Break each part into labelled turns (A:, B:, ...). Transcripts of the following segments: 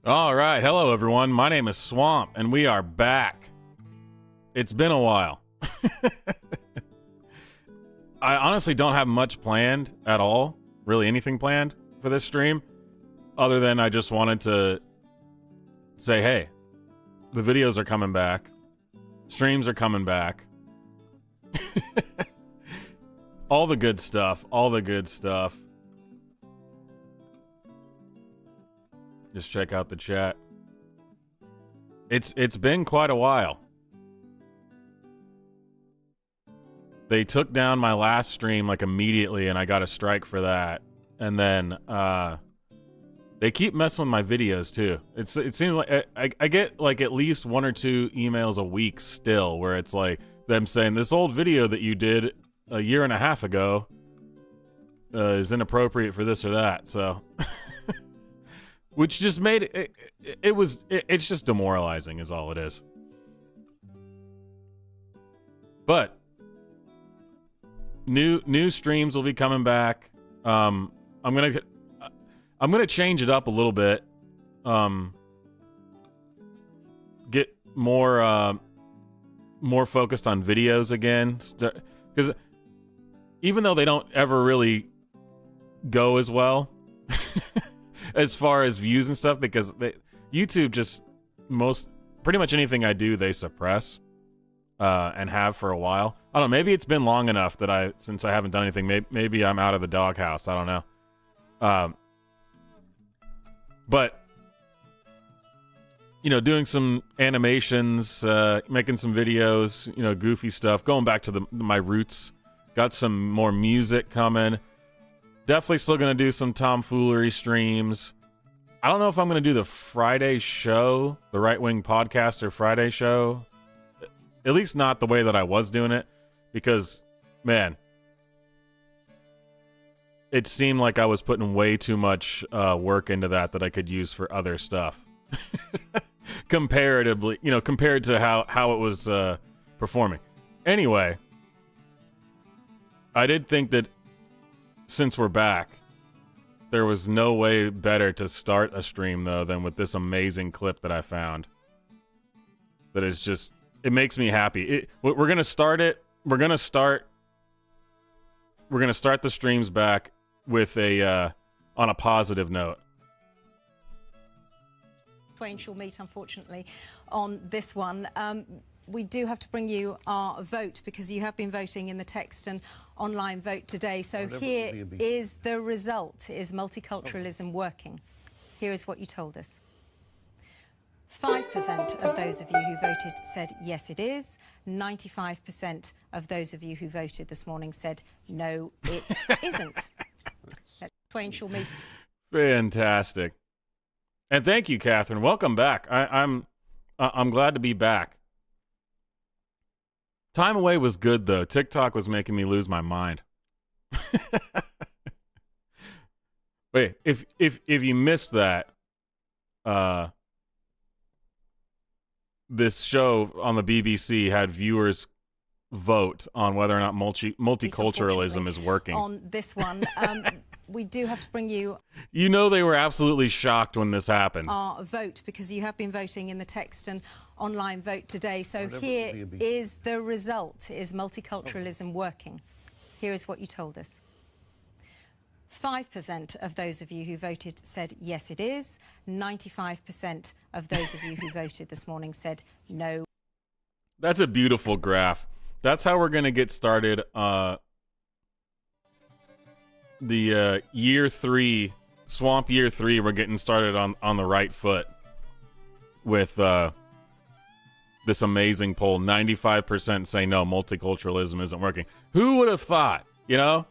A: All right. Hello, everyone. My name is Swamp, and we are back. It's been a while. I honestly don't have much planned at all. Really anything planned for this stream, other than I just wanted to say, hey, the videos are coming back. Streams are coming back. All the good stuff. All the good stuff. Just check out the chat. It's been quite a while. They took down my last stream like immediately, and I got a strike for that. And then they keep messing with my videos too. It seems like I get like at least 1 or 2 emails a week still, where it's like them saying this old video that you did a year and a half ago is inappropriate for this or that. So. Which just made it's just demoralizing is all it is. But new streams will be coming back. I'm gonna change it up a little bit. Get more focused on videos again, because even though they don't ever really go as well as far as views and stuff, because YouTube just pretty much anything I do they suppress and have for a while. I don't know, maybe it's been long enough that since I haven't done anything, maybe I'm out of the doghouse. I don't know. But doing some animations, making some videos, goofy stuff, going back to my roots. Got some more music coming. Definitely still going to do some tomfoolery streams. I don't know if I'm going to do the Friday show, the Right Wing Podcaster Friday show. At least not the way that I was doing it. Because, man, it seemed like I was putting way too much work into that I could use for other stuff. Comparatively, compared to how it was performing. Anyway, I did think that since we're back, there was no way better to start a stream, though, than with this amazing clip that I found. That is just, it makes me happy. We're going to start it. We're going to start the streams back with on a positive note.
B: Twain shall meet, unfortunately, on this one. We do have to bring you our vote because you have been voting in the text and online vote today. So here is the result. Is multiculturalism working? Here is what you told us. 5% of those of you who voted said yes, it is. 95% of those of you who voted this morning said no, it isn't. Twain shall meet.
A: Fantastic. And thank you, Catherine. Welcome back. I'm glad to be back. Time away was good, though. TikTok was making me lose my mind. Wait, if you missed that, this show on the BBC had viewers vote on whether or not multiculturalism is working.
B: On this one, we do have to bring you...
A: they were absolutely shocked when this happened.
B: Our vote, because you have been voting in the text and online vote today. So here is the result. Is multiculturalism working? Here is what you told us. 5% of those of you who voted said yes, it is. 95% of those of you who voted this morning said no.
A: That's a beautiful graph. That's how we're going to get started. The year 3, Swamp year 3, we're getting started on the right foot with this amazing poll. 95% say no, multiculturalism isn't working. Who would have thought, Yeah,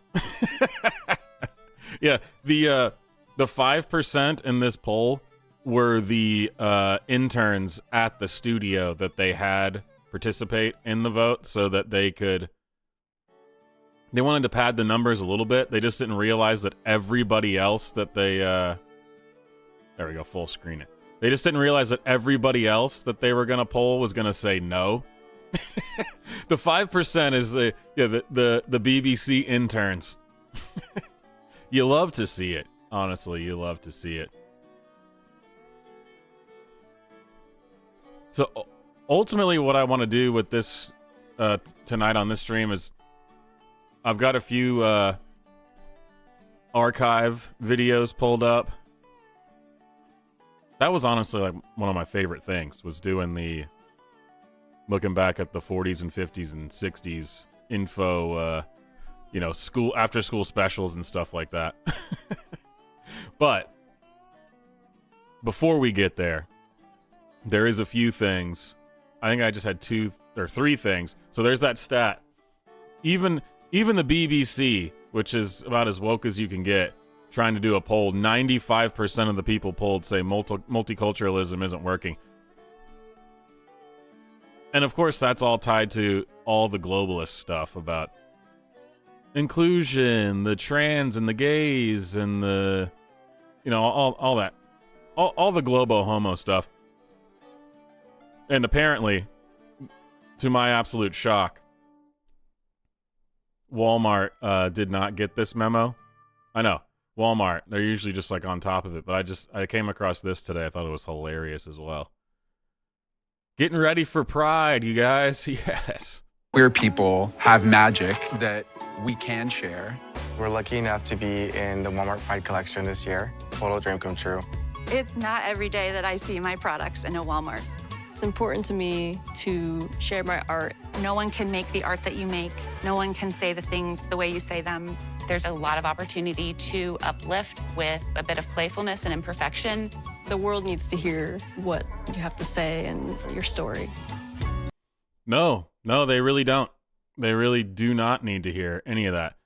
A: the 5% in this poll were the interns at the studio that they had participate in the vote so that they wanted to pad the numbers a little bit. They just didn't realize that everybody else that they there we go, full screen it. They just didn't realize that everybody else that they were going to poll was going to say no. The 5% is the BBC interns. You love to see it. Honestly, you love to see it. So ultimately what I want to do with this tonight on this stream is I've got a few archive videos pulled up. That was honestly like one of my favorite things, was doing the looking back at the 40s and 50s and 60s info, you know, school after school specials and stuff like that. But before we get there, there is a few things. I think I just had 2 or 3 things. So there's that stat. Even the BBC, which is about as woke as you can get, trying to do a poll, 95% of the people polled say multiculturalism isn't working. And of course, that's all tied to all the globalist stuff about inclusion, the trans and the gays and the, you know, all that. All the globo homo stuff. And apparently, to my absolute shock, Walmart did not get this memo. I know, Walmart, they're usually just like on top of it, but I came across this today. I thought it was hilarious as well. Getting ready for Pride, you guys. Yes.
C: Queer people have magic that we can share.
D: We're lucky enough to be in the Walmart Pride collection this year. Total dream come true.
E: It's not every day that I see my products in a Walmart.
F: It's important to me to share my art.
E: No one can make the art that you make. No one can say the things the way you say them.
G: There's a lot of opportunity to uplift with a bit of playfulness and imperfection.
F: The world needs to hear what you have to say and your story.
A: No, they really don't. They really do not need to hear any of that.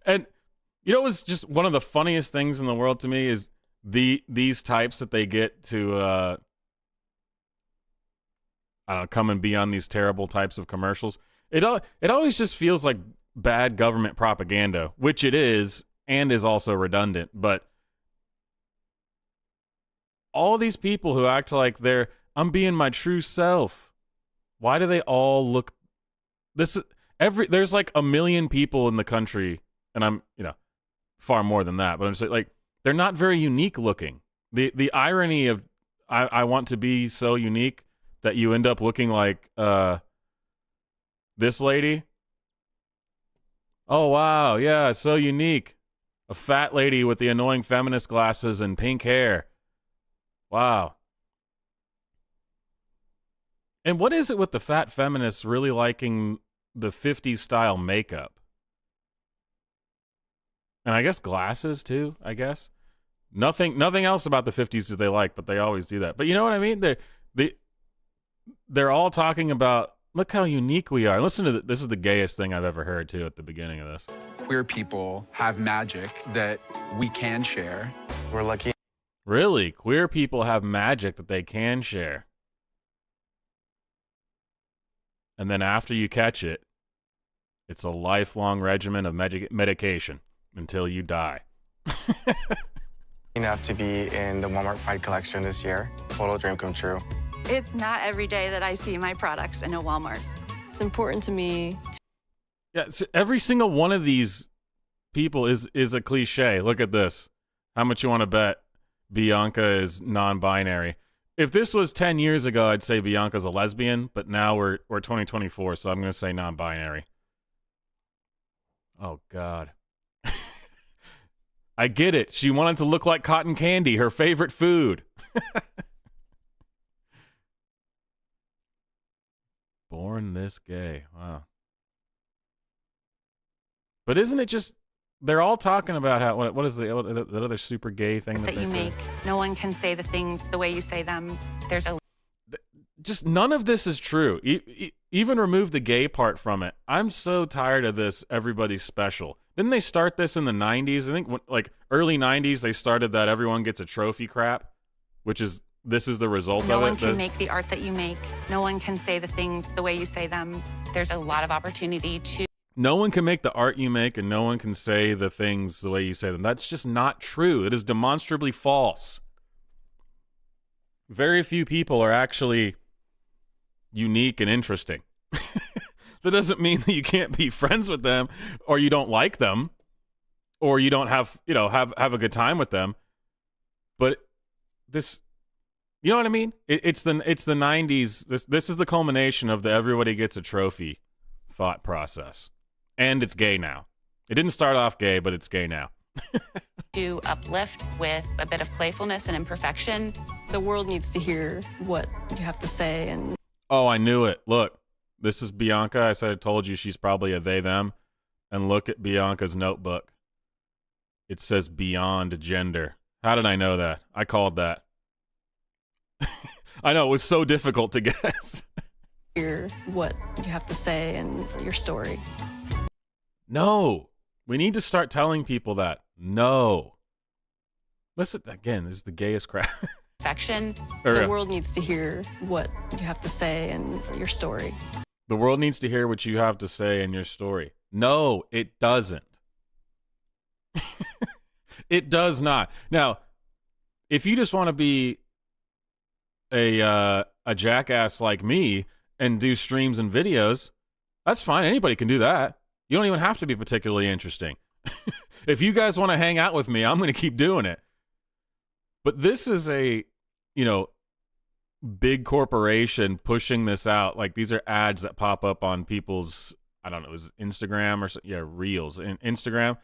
A: And you know, it was just one of the funniest things in the world to me is these types that they get to I don't know, come and be on these terrible types of commercials. It always just feels like bad government propaganda, which it is, and is also redundant. But all these people who act like I'm being my true self. Why do they all look? There's like 1 million people in the country, and I'm, you know, far more than that. But I'm saying, like, they're not very unique looking. The irony of I want to be so unique that you end up looking like this lady. Oh, wow. Yeah, so unique. A fat lady with the annoying feminist glasses and pink hair. Wow. And what is it with the fat feminists really liking the 50s style makeup? And I guess glasses too, I guess. Nothing else about the 50s do they like, but they always do that. But you know what I mean? They're all talking about, look how unique we are. Listen to this is the gayest thing I've ever heard, too, at the beginning of this.
C: Queer people have magic that we can share.
D: We're lucky.
A: Really? Queer people have magic that they can share. And then after you catch it, it's a lifelong regimen of medication until you die.
D: Enough to be in the Walmart Pride collection this year. Total dream come true.
E: It's not every day that I see my products in a Walmart.
F: It's important to me.
A: Yeah, so every single one of these people is a cliche. Look at this. How much you want to bet Bianca is non-binary? If this was 10 years ago, I'd say Bianca's a lesbian, but now we're 2024, so I'm going to say non-binary. Oh, God. I get it. She wanted to look like cotton candy, her favorite food. Born this gay. Wow. But isn't it just, they're all talking about how, what is the other super gay thing that
E: you
A: say?
E: make. No one can say the things the way you say them. There's a
A: just none of this is true. Even remove the gay part from it. I'm so tired of this everybody's special. Didn't they start this in the 90s? I think like early 90s they started that everyone gets a trophy crap, which is, this is the result of it.
E: No one can make the art that you make. No one can say the things the way you say them.
G: There's a lot of opportunity to...
A: No one can make the art you make, and no one can say the things the way you say them. That's just not true. It is demonstrably false. Very few people are actually unique and interesting. That doesn't mean that you can't be friends with them, or you don't like them, or you don't have, have a good time with them. But this, You know what I mean? It's the 90s. This is the culmination of the everybody gets a trophy thought process. And it's gay now. It didn't start off gay, but it's gay now.
G: To uplift with a bit of playfulness and imperfection.
F: The world needs to hear what you have to say. And
A: Oh, I knew it. Look, this is Bianca. I said I told you she's probably a they, them. And look at Bianca's notebook. It says beyond gender. How did I know that? I called that. I know, it was so difficult to guess.
F: hear what you have to say and your story.
A: No. We need to start telling people that. No. Listen, again, this is the gayest crap.
G: Affection.
F: The world needs to hear what you have to say and your story.
A: The world needs to hear what you have to say in your story. No, it doesn't. It does not. Now, if you just want to be a jackass like me and do streams and videos, that's fine. Anybody can do that. You don't even have to be particularly interesting. If you guys want to hang out with me, I'm going to keep doing it. But this is a, big corporation pushing this out. Like, these are ads that pop up on people's, I don't know, it was Instagram or Reels in Instagram.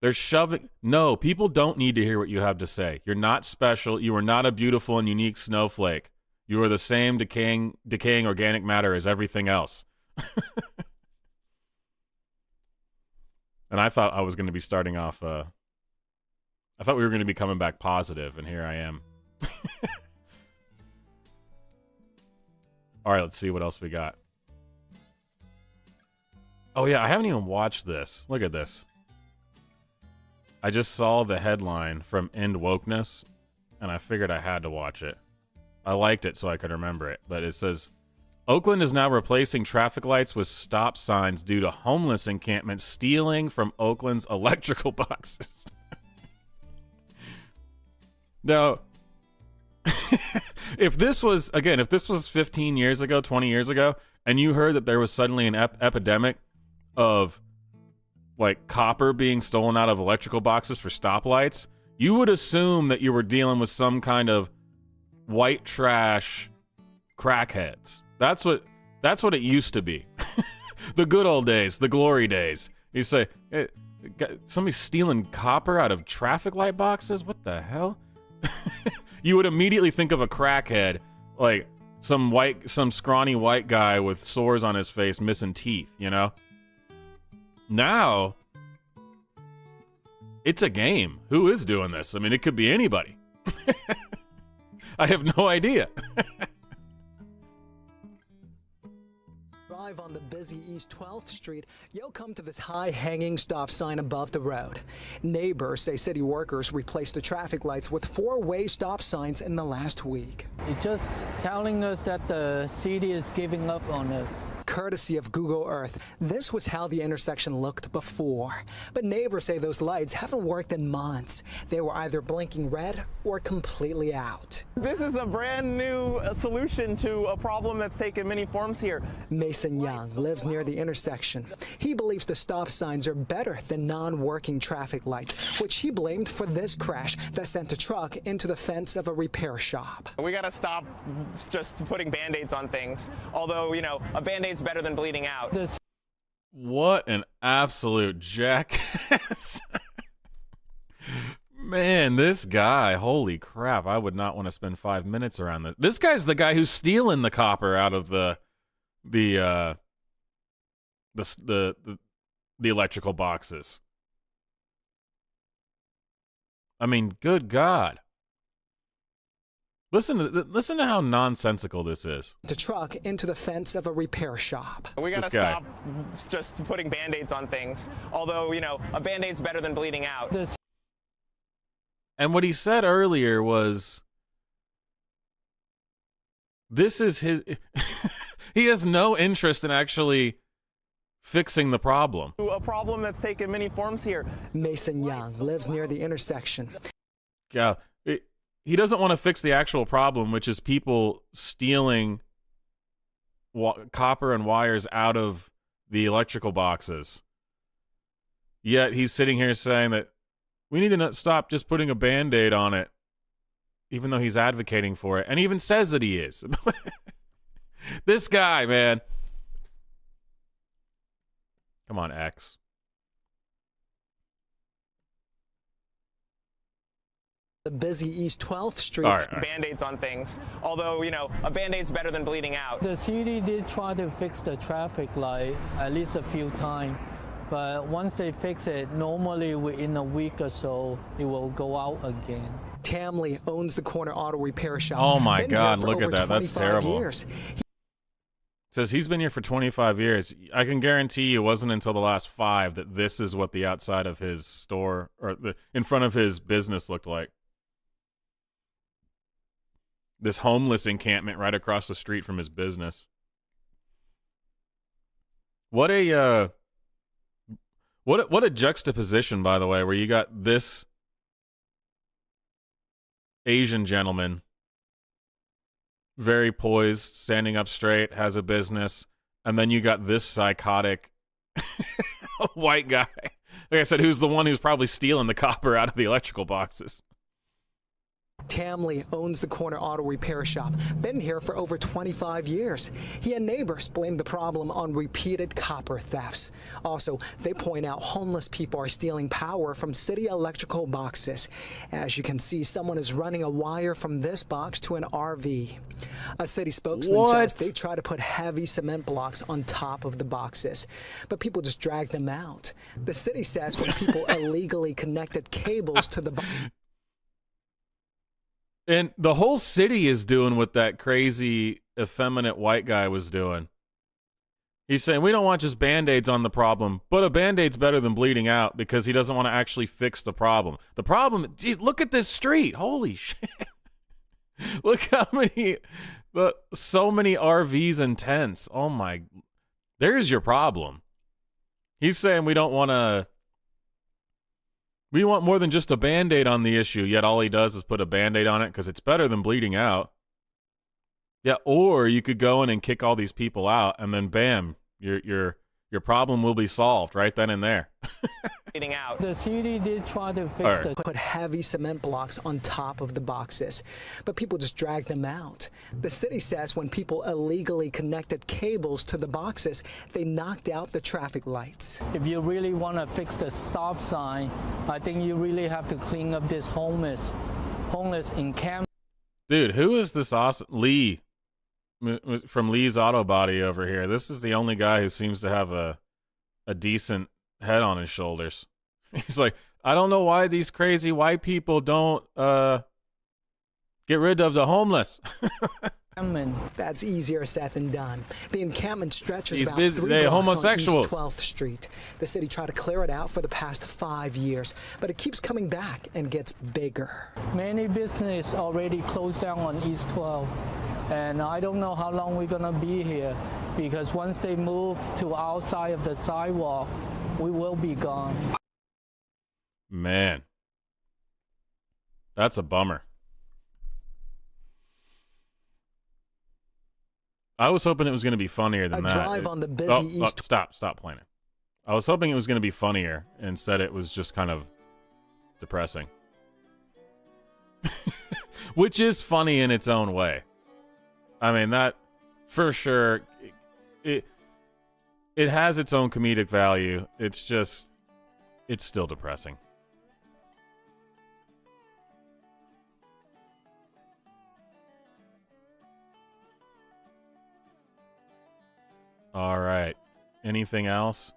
A: They're shoving. No, people don't need to hear what you have to say. You're not special. You are not a beautiful and unique snowflake. You are the same decaying organic matter as everything else. And I thought I was going to be starting off. I thought we were going to be coming back positive, and here I am. All right, let's see what else we got. Oh, yeah, I haven't even watched this. Look at this. I just saw the headline from End Wokeness, and I figured I had to watch it. I liked it so I could remember it, but it says, Oakland is now replacing traffic lights with stop signs due to homeless encampments stealing from Oakland's electrical boxes. Now, if this was 15 years ago, 20 years ago, and you heard that there was suddenly an epidemic of like copper being stolen out of electrical boxes for stoplights, you would assume that you were dealing with some kind of white trash crackheads. That's what it used to be. The good old days, the glory days. You say, hey, somebody's stealing copper out of traffic light boxes? What the hell? You would immediately think of a crackhead, like some scrawny white guy with sores on his face, missing teeth, Now, it's a game. Who is doing this? I mean, it could be anybody. I have no idea.
H: On the busy East 12th Street, you'll come to this high-hanging stop sign above the road. Neighbors say city workers replaced the traffic lights with 4-way stop signs in the last week.
I: It's just telling us that the city is giving up on us.
H: Courtesy of Google Earth, this was how the intersection looked before. But neighbors say those lights haven't worked in months. They were either blinking red or completely out.
J: This is a brand new solution to a problem that's taken many forms here.
H: Mason Young lives near the intersection. He believes the stop signs are better than non-working traffic lights, which he blamed for this crash that sent a truck into the fence of a repair shop.
J: We got to stop just putting Band-Aids on things. Although, a Band-Aid's better than bleeding out.
A: What an absolute jackass. Man, this guy, holy crap. I would not want to spend 5 minutes around this. This guy's the guy who's stealing the copper out of the electrical boxes. I mean, good God. Listen to how nonsensical this is.
H: The truck into the fence of a repair shop.
J: We got to stop just putting Band-Aids on things. Although, a Band-Aid's better than bleeding out.
A: And what he said earlier was, this is his... He has no interest in actually fixing the problem.
J: A problem that's taken many forms here.
H: Mason Young lives near the intersection.
A: Yeah, he doesn't want to fix the actual problem, which is people stealing copper and wires out of the electrical boxes. Yet he's sitting here saying that we need to stop just putting a Band-Aid on it. even though he's advocating for it and even says that he is. This guy, man. Come on, X.
H: The busy East 12th Street.
A: All right.
J: Band-aids on things. Although, you know, a Band-aid's better than bleeding out.
I: The city did try to fix the traffic light at least a few times, but once they fix it, normally within a week or so, it will go out again.
H: Tamley owns the corner auto repair shop.
A: Oh my
H: Been
A: God,
H: here for
A: look at
H: over
A: that. That's
H: 25
A: terrible.
H: Years.
A: Says he's been here for 25 years. I can guarantee you it wasn't until the last 5 that this is what the outside of his store or in front of his business looked like. This homeless encampment right across the street from his business. What a juxtaposition, by the way, where you got this Asian gentleman, very poised, standing up straight, has a business, and then you got this psychotic white guy, like I said, who's the one who's probably stealing the copper out of the electrical boxes.
H: Tamley owns the corner auto repair shop. Been here for over 25 years. He and neighbors blame the problem on repeated copper thefts. Also, they point out homeless people are stealing power from city electrical boxes. As you can see, someone is running a wire from this box to an RV. A city spokesman says they try to put heavy cement blocks on top of the boxes, but people just drag them out. The city says when people illegally connected cables to the
A: And the whole city is doing what that crazy, effeminate white guy was doing. He's saying, we don't want just Band-Aids on the problem, but a Band-Aid's better than bleeding out because he doesn't want to actually fix the problem. The problem, geez, look at this street. Holy shit. Look how many, so many RVs and tents. Oh my, there's your problem. He's saying we want more than just a Band-Aid on the issue, yet all he does is put a Band-Aid on it because it's better than bleeding out. Yeah, or you could go in and kick all these people out, and then bam, your problem will be solved right then and there.
J: Out.
I: The city did try to fix
H: put heavy cement blocks on top of the boxes, but people just drag them out. The city says when people illegally connected cables to the boxes, they knocked out the traffic lights.
I: If you really want to fix the stop sign, I think you really have to clean up this homeless encampment.
A: Dude, who is this awesome Lee from Lee's Auto Body over here? This is the only guy who seems to have a decent head on his shoulders. He's like, I don't know why these crazy white people don't get rid of the homeless.
H: That's easier said than done. The encampment stretches
A: He's
H: about
A: busy.
H: 3
A: They're
H: blocks
A: homosexuals.
H: on East 12th Street. The city tried to clear it out for the past 5 years, but it keeps coming back and gets bigger.
I: Many businesses already closed down on East 12, and I don't know how long we're gonna be here, because once they move to outside of the sidewalk, we will be gone.
A: Man, that's a bummer. I was hoping it was going to be funnier than that.
H: Drive on the busy East.
A: Stop playing it. I was hoping it was going to be funnier. Instead, it was just kind of depressing. Which is funny in its own way. I mean, that, for sure, it has its own comedic value. It's just, it's still depressing. All right. Anything else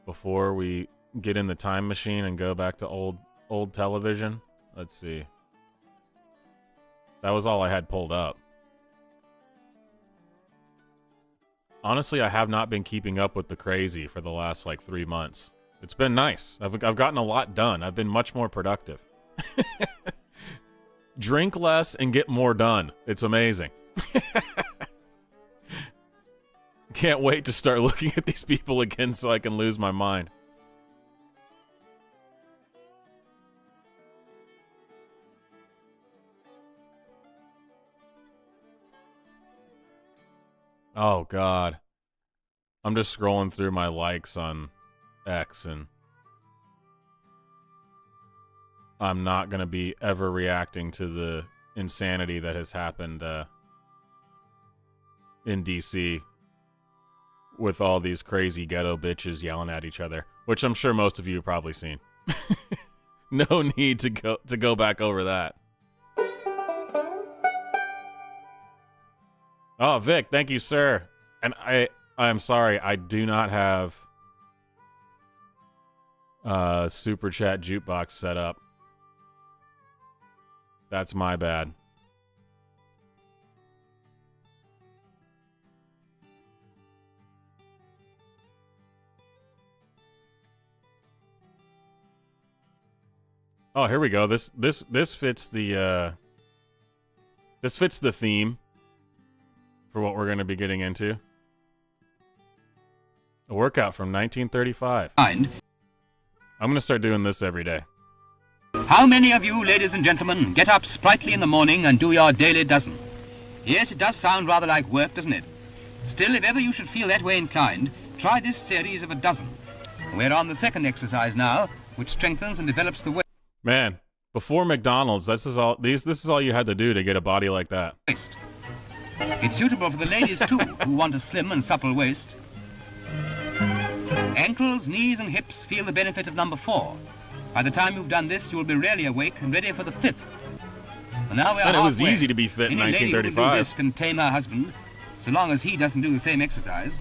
A: before we get in the time machine and go back to old television? Let's see. That was all I had pulled up. Honestly, I have not been keeping up with the crazy for the last 3 months. It's been nice. I've gotten a lot done. I've been much more productive. Drink less and get more done. It's amazing. Can't wait to start looking at these people again so I can lose my mind. Oh, God. I'm just scrolling through my likes on X, and I'm not going to be ever reacting to the insanity that has happened in DC with all these crazy ghetto bitches yelling at each other, which I'm sure most of you have probably seen. No need to go back over that. Oh, Vic, thank you, sir. And I'm sorry, I do not have Super Chat jukebox set up. That's my bad. Oh, here we go. This fits the theme for what we're going to be getting into. A workout from 1935. I'm going to start doing this every day.
K: How many of you, ladies and gentlemen, get up sprightly in the morning and do your daily dozen? Yes, it does sound rather like work, doesn't it? Still, if ever you should feel that way inclined, try this series of a dozen. We're on the second exercise now, which strengthens and develops the waist.
A: Man, before McDonald's, this is all you had to do to get a body like that.
K: It's suitable for the ladies too, who want a slim and supple waist. Ankles, knees, and hips feel the benefit of number 4. By the time you've done this, you will be really awake and ready for the 5th. And now we're
A: and it was
K: halfway.
A: easy to be fit in
K: Any lady who
A: 1935.
K: can do this can tame her husband, so long as he doesn't do the same exercise.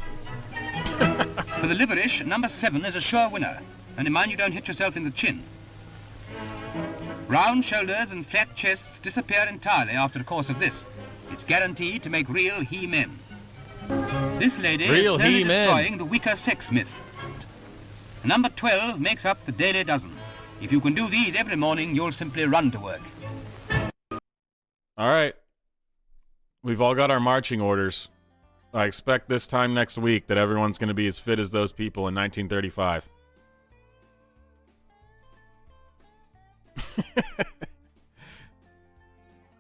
K: For the liverish, number 7 is a sure winner. And mind you don't hit yourself in the chin. Round shoulders and flat chests disappear entirely after a course of this. It's guaranteed to make real he-men. This lady
A: Real
K: is slowly
A: he-men.
K: destroying the weaker sex myth. Number 12 makes up the daily dozen. If you can do these every morning, you'll simply run to work.
A: All right. We've all got our marching orders. I expect this time next week that everyone's going to be as fit as those people in 1935.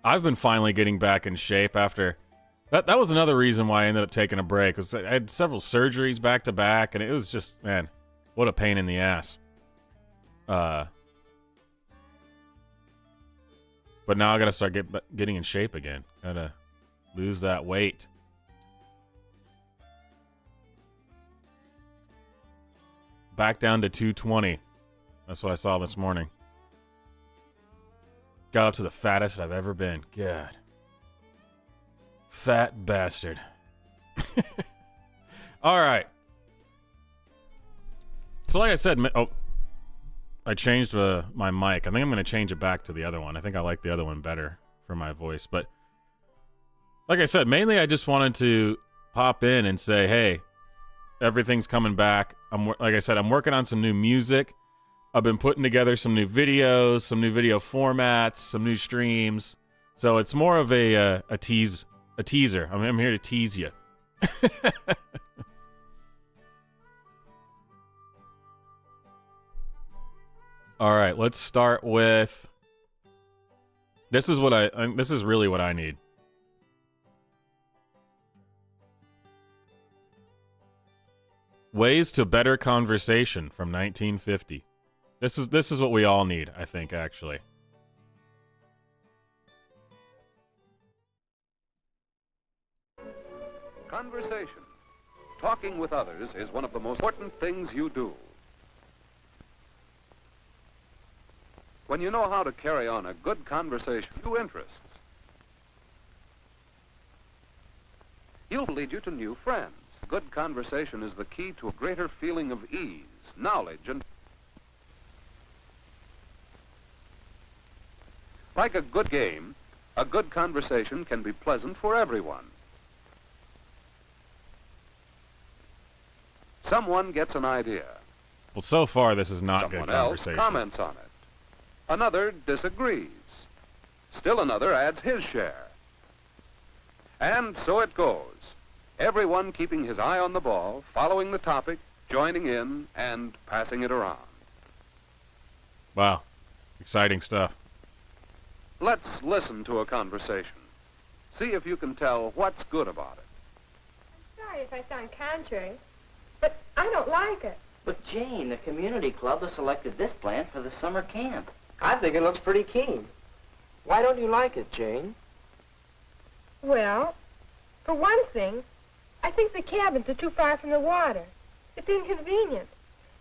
A: I've been finally getting back in shape after that was another reason why I ended up taking a break. Was I had several surgeries back to back, and it was just, man, what a pain in the ass. But now I gotta start getting in shape again. Gotta lose that weight. Back down to 220. That's what I saw this morning. Got up to the fattest I've ever been. God. Fat bastard. All right. So like I said, I changed my mic. I think I'm going to change it back to the other one. I think I like the other one better for my voice. But like I said, mainly I just wanted to pop in and say, hey, everything's coming back. Like I said, I'm working on some new music. I've been putting together some new videos, some new video formats, some new streams. So it's more of a teaser. I'm here to tease you. All right, let's start with. This is really what I need. Ways to Better Conversation from 1950. This is what we all need, I think, actually.
L: Conversation. Talking with others is one of the most important things you do. When you know how to carry on a good conversation, new interests, you'll lead you to new friends. Good conversation is the key to a greater feeling of ease, knowledge, and like a good game, a good conversation can be pleasant for everyone. Someone gets an idea.
A: Well, so far this is not
L: Someone
A: good conversation.
L: else comments on it. Another disagrees. Still another adds his share. And so it goes. Everyone keeping his eye on the ball, following the topic, joining in, and passing it around.
A: Wow. Exciting stuff.
L: Let's listen to a conversation. See if you can tell what's good about it.
M: I'm sorry if I sound contrary, but I don't like it.
N: But Jane, the community club has selected this plant for the summer camp. I think it looks pretty keen. Why don't you like it, Jane?
M: Well, for one thing, I think the cabins are too far from the water. It's inconvenient.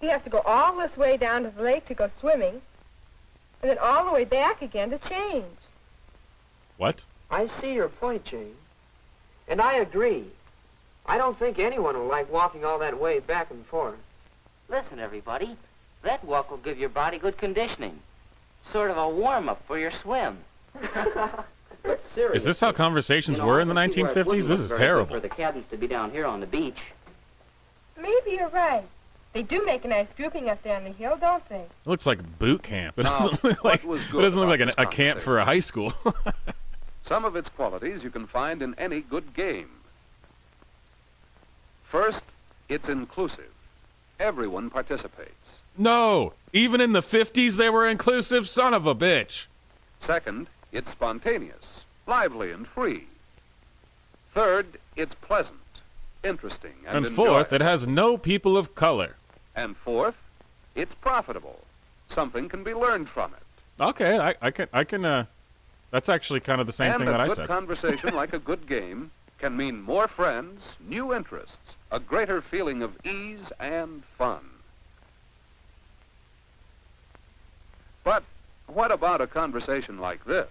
M: You have to go all this way down to the lake to go swimming, and then all the way back again to change.
A: What?
N: I see your point, Jane. And I agree. I don't think anyone will like walking all that way back and forth.
O: Listen, everybody. That walk will give your body good conditioning. Sort of a warm-up for your swim.
N: But seriously,
A: Is this how conversations were in the 1950s? This is terrible.
O: For the cabins to be down here on the beach.
M: Maybe you're right. They do make a nice grouping up there on the hill, don't they?
A: It looks like boot camp. It
L: Now,
A: doesn't look like,
L: what was
A: it
L: good
A: doesn't look like
L: about
A: a
L: this
A: camp for a high school.
L: Some of its qualities you can find in any good game. First, it's inclusive. Everyone participates.
A: No! Even in the 50s they were inclusive? Son of a bitch!
L: Second, it's spontaneous, lively, and free. Third, it's pleasant, interesting, and
A: fourth,
L: enjoyable.
A: it has no people of color.
L: And fourth, it's profitable. Something can be learned from it.
A: Okay, I can, that's actually kind of the same thing that I
L: And a
A: said.
L: good conversation like a good game can mean more friends, new interests, a greater feeling of ease and fun. But what about a conversation like this?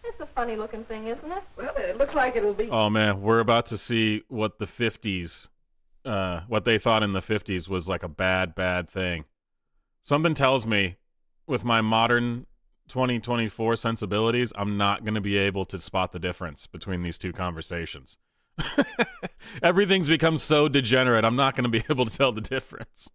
F: It's a funny-looking thing, isn't it?
N: Well, it looks like it'll be...
A: Oh man, we're about to see what the 50s, what they thought in the 50s was like a bad thing. Something tells me, with my modern 2024 sensibilities, I'm not going to be able to spot the difference between these two conversations. Everything's become so degenerate, I'm not going to be able to tell the difference.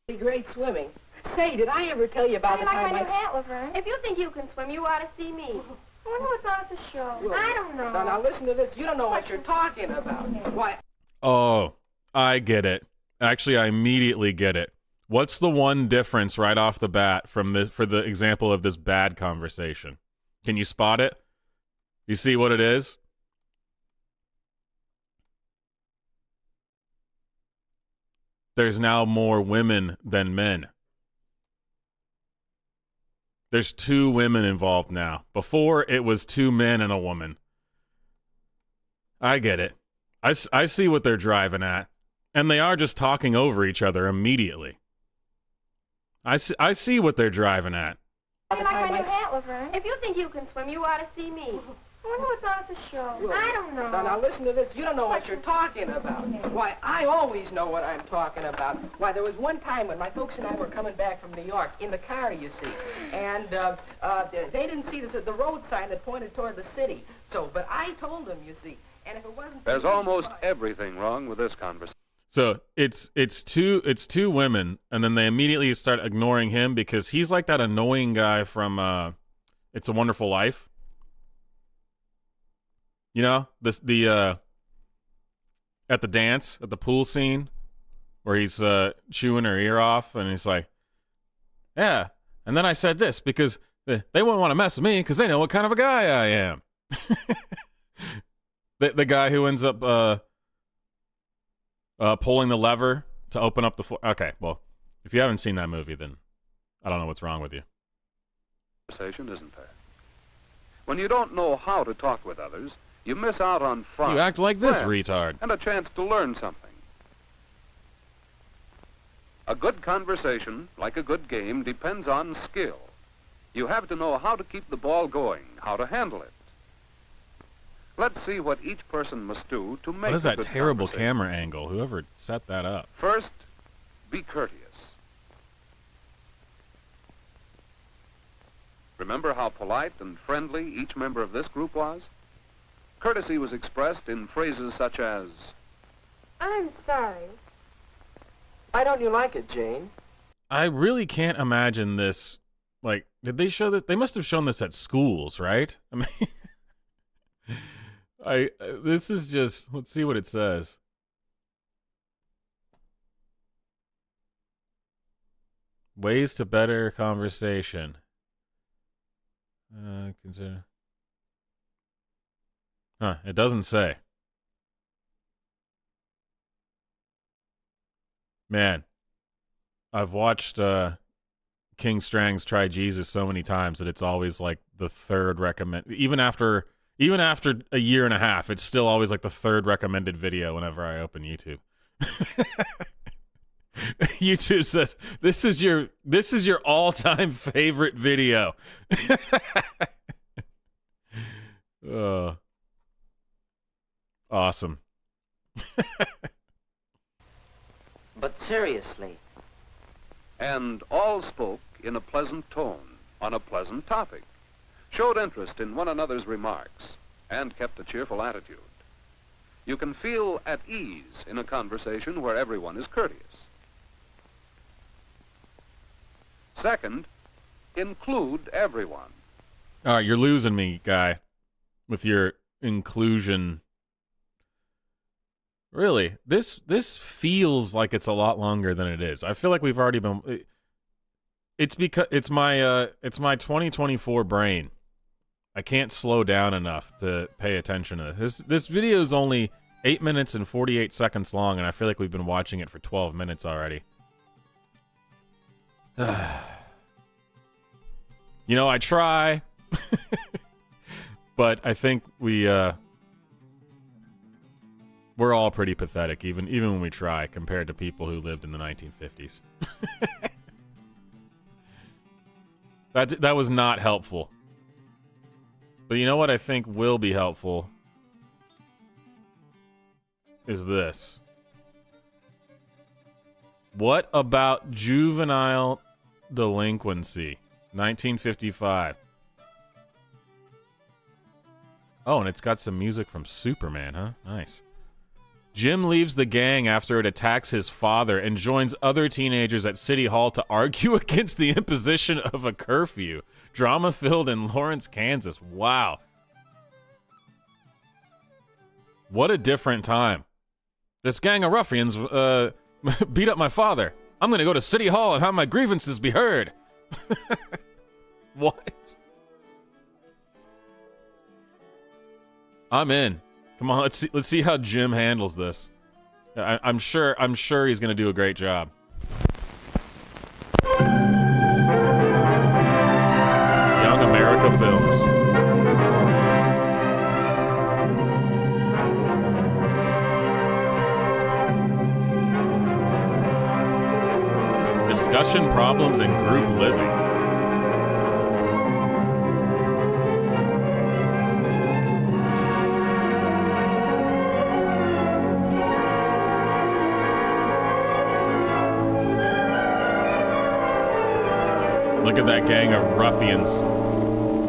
N: Be great swimming. Say, did I ever tell you about the time
M: hat, Laverne. If you think you can swim, you ought to see me. I wonder what's on at the show.
N: Well,
M: I don't know.
N: Now listen to this. You don't know what you're talking about. Why?
A: Oh, I get it. Actually, I immediately get it. What's the one difference right off the bat from for the example of this bad conversation? Can you spot it? You see what it is? There's now more women than men. There's 2 women involved now. Before, it was 2 men and a woman. I get it. I see what they're driving at. And they are just talking over each other immediately. I see what they're driving at.
M: I like my new hat, Laverne. If you think you can swim, you ought to see me. I wonder what's on at the show. I don't know.
N: Now listen to this. You don't know what you're talking about. Why, I always know what I'm talking about. Why, there was one time when my folks and I were coming back from New York in the car, you see, and they didn't see the road sign that pointed toward the city. So, but I told them, you see, and if it wasn't...
L: There's almost everything wrong with this conversation.
A: So it's two women, and then they immediately start ignoring him because he's like that annoying guy from It's a Wonderful Life. You know, at the dance, at the pool scene, where he's chewing her ear off, and he's like, yeah, and then I said this because they wouldn't want to mess with me because they know what kind of a guy I am. the guy who ends up pulling the lever to open up the floor. Okay, well, if you haven't seen that movie, then I don't know what's wrong with you.
L: Conversation, isn't there? When you don't know how to talk with others, you miss out on fun.
A: You act like this,
L: friends,
A: retard.
L: And a chance to learn something. A good conversation, like a good game, depends on skill. You have to know how to keep the ball going, how to handle it. Let's see what each person must do to make
A: What is
L: a
A: that
L: good
A: terrible
L: conversation.
A: camera angle? Whoever set that up.
L: First, be courteous. Remember how polite and friendly each member of this group was? Courtesy was expressed in phrases such as,
M: I'm sorry.
N: Why don't you like it, Jane?
A: I really can't imagine this. Like, did they show that? They must have shown this at schools, right? I mean, this is just, let's see what it says. Ways to better conversation. Consider. Huh, it doesn't say. Man, I've watched King Strang's Try Jesus so many times that it's always like the third recommend. Even after a year and a half, it's still always like the third recommended video whenever I open YouTube. YouTube says this is your all-time favorite video. Awesome.
O: But seriously.
L: And all spoke in a pleasant tone on a pleasant topic, showed interest in one another's remarks, and kept a cheerful attitude. You can feel at ease in a conversation where everyone is courteous. Second, include everyone.
A: All right, you're losing me, guy, with your inclusion. Really, this feels like it's a lot longer than it is. I feel like we've already been. It's because it's my 2024 brain. I can't slow down enough to pay attention to this. This video is only 8 minutes and 48 seconds long, and I feel like we've been watching it for 12 minutes already. You know, I try, but I think we're all pretty pathetic, even when we try, compared to people who lived in the 1950s. That was not helpful. But you know what I think will be helpful is this. What about juvenile delinquency? 1955. Oh, and it's got some music from Superman, huh? Nice. Jim leaves the gang after it attacks his father and joins other teenagers at City Hall to argue against the imposition of a curfew. Drama-filled in Lawrence, Kansas. Wow. What a different time. This gang of ruffians beat up my father. I'm going to go to City Hall and have my grievances be heard. What? I'm in. Come on, let's see how Jim handles this. I'm sure he's going to do a great job. Young America Films. Discussion problems in group living. Look at that gang of ruffians.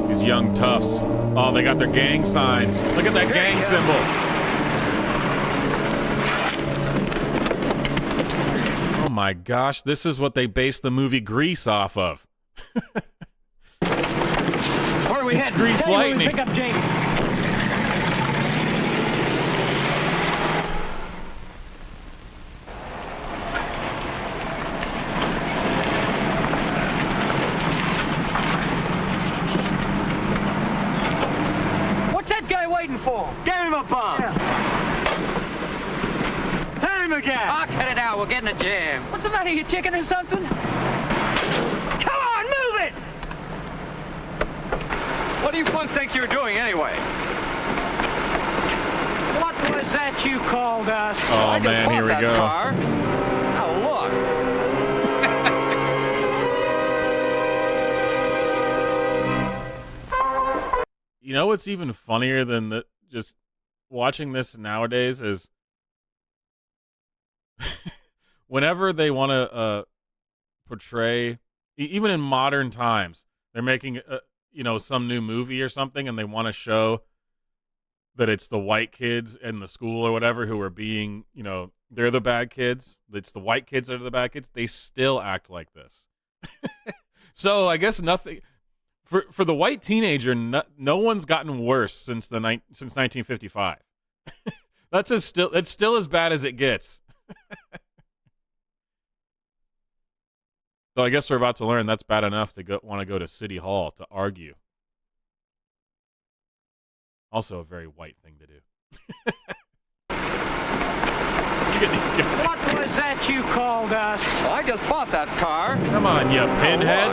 A: These young toughs. Oh, they got their gang signs. Look at that gang symbol. Oh my gosh, this is what they based the movie Grease off of.
P: Where are we
A: It's
P: heading?
A: Grease
P: Hey,
A: Lightning.
P: Pick up Jamie. What's that guy waiting for? Give him a bump. Hit him again.
O: I'll cut it out. We'll get in a jam.
P: What's the matter? You chicken or something? Come on, move it! What do you punks think you're doing anyway? What was that you called us?
A: Oh,
P: I just
A: man,
P: bought
A: here we
P: that
A: go.
P: car. Now look.
A: You know what's even funnier than just watching this nowadays is whenever they want to portray, even in modern times, they're making some new movie or something, and they want to show that it's the white kids in the school or whatever who are being, they're the bad kids. It's the white kids that are the bad kids. They still act like this. So I guess nothing for the white teenager. No one's gotten worse since 1955. It's still as bad as it gets. So I guess we're about to learn that's bad enough to want to go to City Hall to argue. Also a very white thing to do. Look at these guys.
P: What was that you called us?
L: I just bought that car.
A: Come on, you pinhead.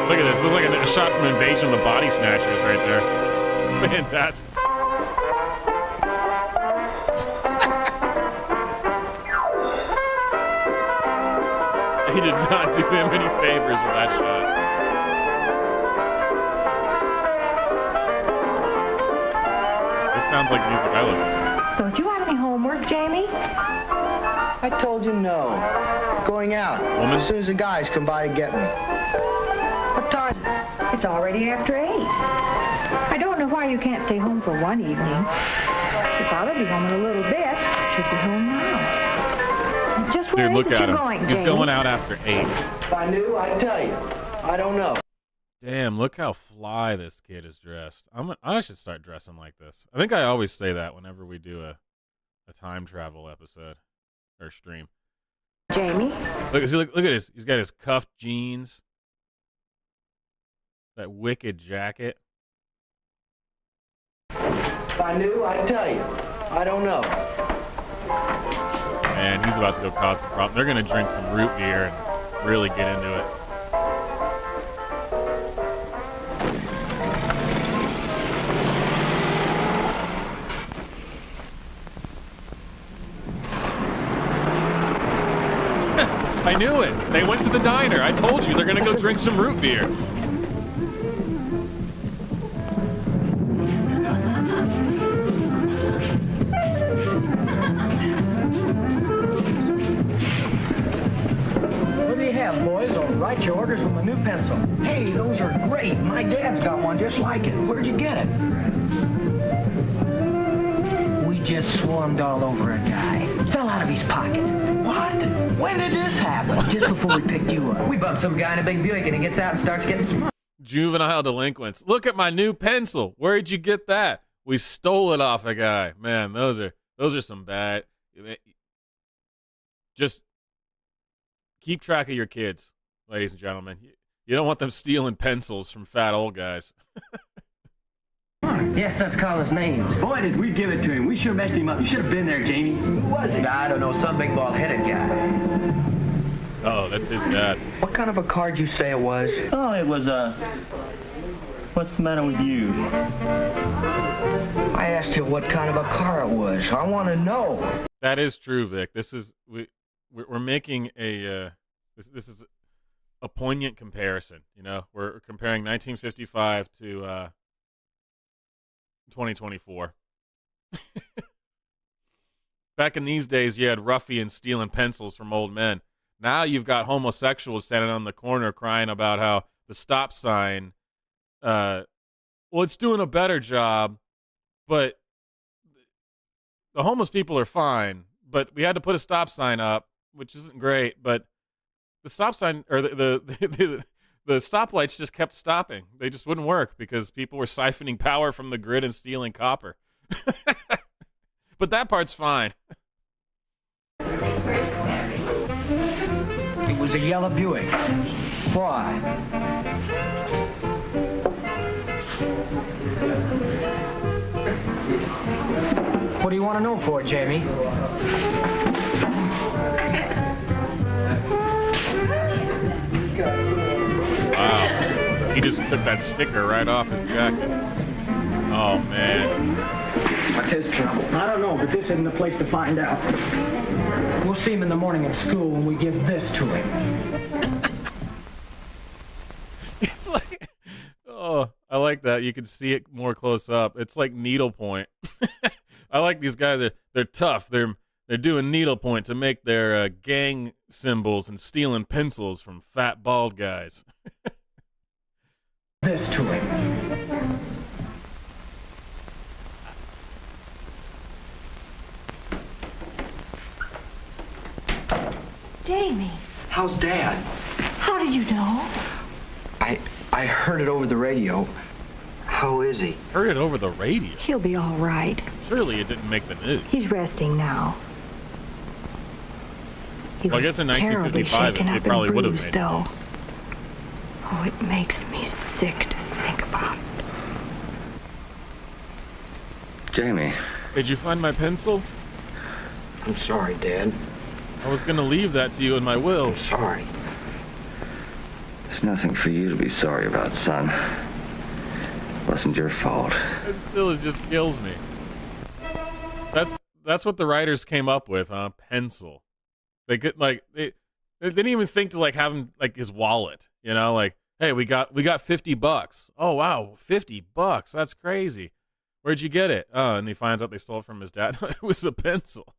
A: Look at this. Looks like a shot from Invasion of the Body Snatchers right there. Fantastic. He did not do him any favors with that shot. This sounds like music I listen to.
Q: Don't you have any homework, Jamie?
R: I told you no. Going out.
A: Woman?
R: As soon as the guys come by to get me.
Q: What time? It's already after 8. I don't know why you can't stay home for one evening. Your father'll be home in a little bit. Should be home now. Just where
A: Dude, look
Q: is it
A: at
Q: you're
A: him.
Q: going,
A: He's
Q: Jamie?
A: going out after 8.
R: If I knew, I'd tell you. I don't know.
A: Damn, look how fly this kid is dressed. I should start dressing like this. I think I always say that whenever we do a time travel episode or stream.
Q: Jamie?
A: Look at his. He's got his cuffed jeans. That wicked jacket.
R: If I knew, I'd tell you. I don't know.
A: And he's about to go cause some problems. They're going to drink some root beer and really get into it. I knew it. They went to the diner. I told you they're going to go drink some root beer.
N: What do you have, boys? I'll write your orders with my new pencil.
R: Hey, those are great. My dad's got one just like it. Where'd you get it?
N: We just swarmed all over a guy. Fell out of his pocket.
R: What? When did this happen?
N: Just before we picked you up. We bumped some guy in a big Buick and he gets out and starts getting smart.
A: Juvenile delinquents. Look at my new pencil. Where'd you get that? We stole it off a guy. Man, those are some bad. Just keep track of your kids, ladies and gentlemen. You don't want them stealing pencils from fat old guys.
N: Yes, let's call his names.
P: Boy, did we give it to him. We sure messed him up. You should have been there, Jamie.
R: Who was he? I don't know. Some big bald-headed guy.
A: Oh, that's his dad.
R: What kind of a card you say it was?
P: Oh, it was what's the matter with you?
R: I asked you what kind of a car it was. I want to know.
A: That is true, Vic. This is we're making a this is a poignant comparison. You know, we're comparing 1955 to 2024. Back in these days, you had ruffians stealing pencils from old men. Now you've got homosexuals standing on the corner crying about how the stop sign, well, it's doing a better job, but the homeless people are fine. But we had to put a stop sign up, which isn't great. But the stop sign or the stoplights just kept stopping. They just wouldn't work because people were siphoning power from the grid and stealing copper. But that part's fine.
N: It was a yellow Buick. Why? What do you want to know for, Jamie?
A: Wow. He just took that sticker right off his jacket. Oh, man.
N: What's his trouble? I don't know, but this isn't the place to find out. We'll see him in the morning at school when we give this to him.
A: It's like, oh, I like that. You can see it more close up. It's like needlepoint. I like these guys. They're tough. They're doing needlepoint to make their gang symbols and stealing pencils from fat bald guys.
N: This to him.
Q: Jamie,
R: How's Dad?
Q: how did you know?
R: I heard it over the radio. How is he?
A: Heard it over the radio.
Q: He'll be all right.
A: Surely it didn't make the news.
Q: He's resting now. He
A: Well, I
Q: was
A: guess in
Q: terribly
A: 1955
Q: shaken
A: it
Q: up
A: probably
Q: and
A: would have
Q: bruised,
A: made the
Q: though.
A: news.
Q: Oh, it makes me sick to think about it.
S: Jamie.
A: Did you find my pencil?
R: I'm sorry, Dad.
A: I was gonna leave that to you in my will.
R: I'm sorry.
S: There's nothing for you to be sorry about, son. It wasn't your fault.
A: It still just kills me. That's what the writers came up with, huh? Pencil. They could they didn't even think to like have him like his wallet, you know, like, hey, we got $50. Oh wow, $50. That's crazy. Where'd you get it? Oh, and he finds out they stole it from his dad. It was a pencil.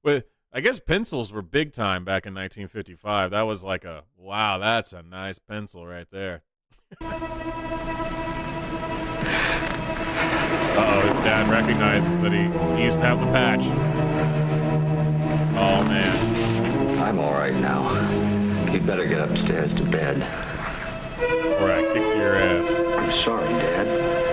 A: But I guess pencils were big time back in 1955. That was like a wow, that's a nice pencil right there. Uh-oh, his dad recognizes that he used to have the patch. Oh, man.
S: I'm all right now. You'd better get upstairs to bed.
A: Before I kick your ass.
S: I'm sorry, Dad.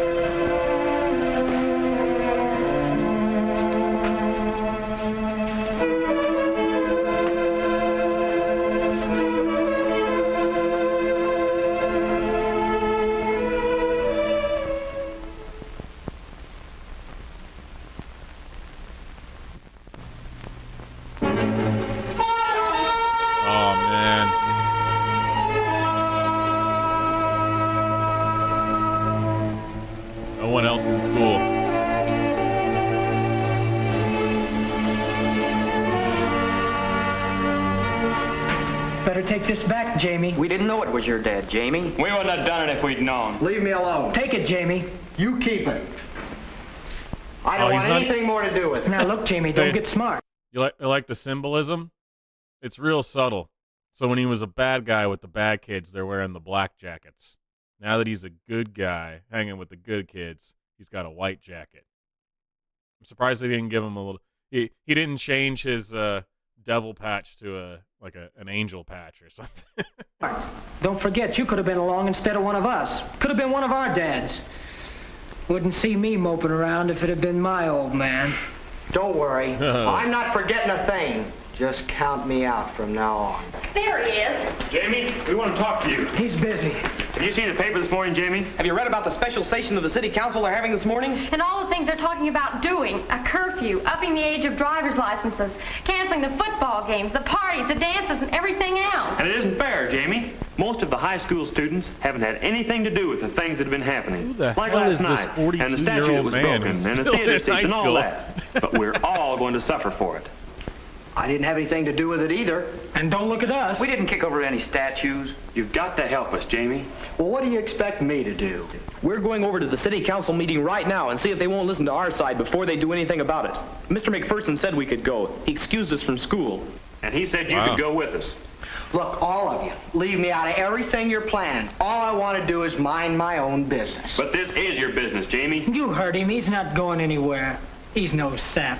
N: Take this back, Jamie.
R: We didn't know it was your dad, Jamie.
T: We wouldn't have done it if we'd known.
R: Leave me alone.
N: Take it, Jamie.
R: You keep it. I don't want anything more to do with it.
N: Now look, Jamie, don't get smart.
A: You like the symbolism? It's real subtle. So when he was a bad guy with the bad kids, they're wearing the black jackets. Now that he's a good guy hanging with the good kids, he's got a white jacket. I'm surprised they didn't give him a little... He didn't change his devil patch to an angel patch or something.
N: Don't forget, you could have been along instead of one of us. Could have been one of our dads. Wouldn't see me moping around if it had been my old man.
R: Don't worry. I'm not forgetting a thing. Just count me out from now on.
P: There he is.
T: Jamie, we want to talk to you.
N: He's busy.
T: Have you seen the paper this morning, Jamie?
J: Have you read about the special session of the city council they're having this morning?
U: And all the things they're talking about doing. A curfew, upping the age of driver's licenses, canceling the football games, the parties, the dances, and everything else.
T: And it isn't fair, Jamie. Most of the high school students haven't had anything to do with the things that have been happening.
A: Who the
T: like
A: hell
T: last
A: is this
T: night, and the statue that
A: 42-year-old
T: was
A: man
T: broken,
A: who's
T: and the
A: still
T: theater
A: in
T: seats
A: high
T: and all
A: school?
T: that. But we're all going to suffer for it.
R: I didn't have anything to do with it either.
N: And don't look at us.
R: We didn't kick over any statues.
T: You've got to help us, Jamie.
R: Well, what do you expect me to do?
J: We're going over to the city council meeting right now and see if they won't listen to our side before they do anything about it. Mr. McPherson said we could go. He excused us from school.
T: And he said you could go with us.
R: Look, all of you, leave me out of everything you're planning. All I want to do is mind my own business.
T: But this is your business, Jamie.
N: You heard him. He's not going anywhere. He's no sap.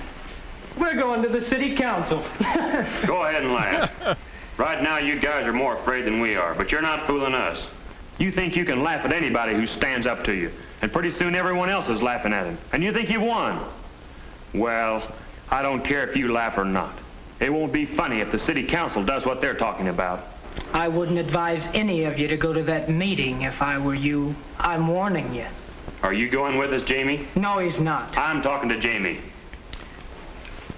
N: We're going to the city council.
T: Go ahead and laugh. Right now, you guys are more afraid than we are, but you're not fooling us. You think you can laugh at anybody who stands up to you, and pretty soon everyone else is laughing at him, and you think you've won. Well, I don't care if you laugh or not. It won't be funny if the city council does what they're talking about.
N: I wouldn't advise any of you to go to that meeting if I were you. I'm warning you.
T: Are you going with us, Jamie?
N: No, he's not.
T: I'm talking to Jamie.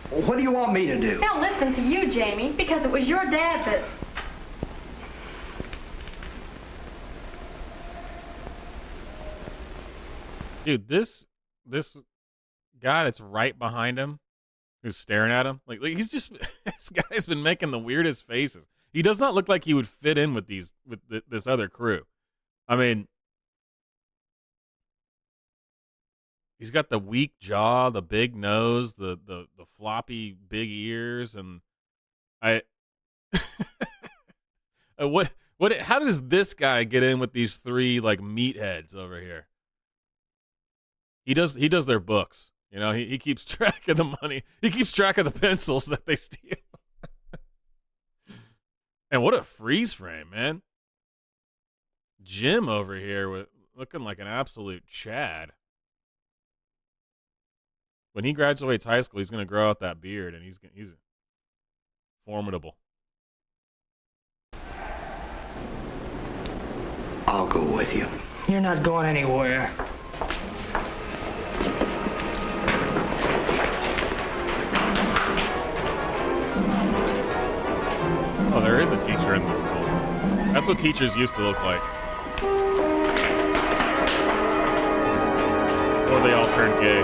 R: What do you want me to do?
U: They'll listen to you, Jamie, because it was your dad that...
A: Dude, this guy that's right behind him, who's staring at him, like he's just this guy's been making the weirdest faces. He does not look like he would fit in with this other crew. I mean, he's got the weak jaw, the big nose, the floppy big ears, and how does this guy get in with these three like meatheads over here? He does their books. You know, he keeps track of the money. He keeps track of the pencils that they steal. And what a freeze frame, man. Jim over here looking like an absolute Chad. When he graduates high school, he's going to grow out that beard, and he's formidable.
R: I'll go with you.
N: You're not going anywhere.
A: teacher in the school. That's what teachers used to look like. Before they all turned gay.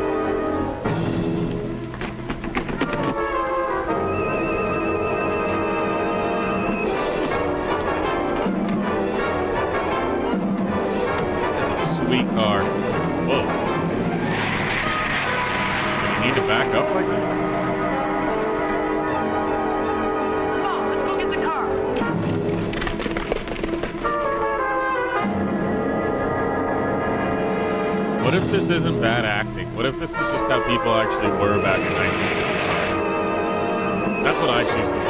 A: This is a sweet car. Whoa. Do you need to back up like that? What if this isn't bad acting? What if this is just how people actually were back in 1955? That's what I choose to believe.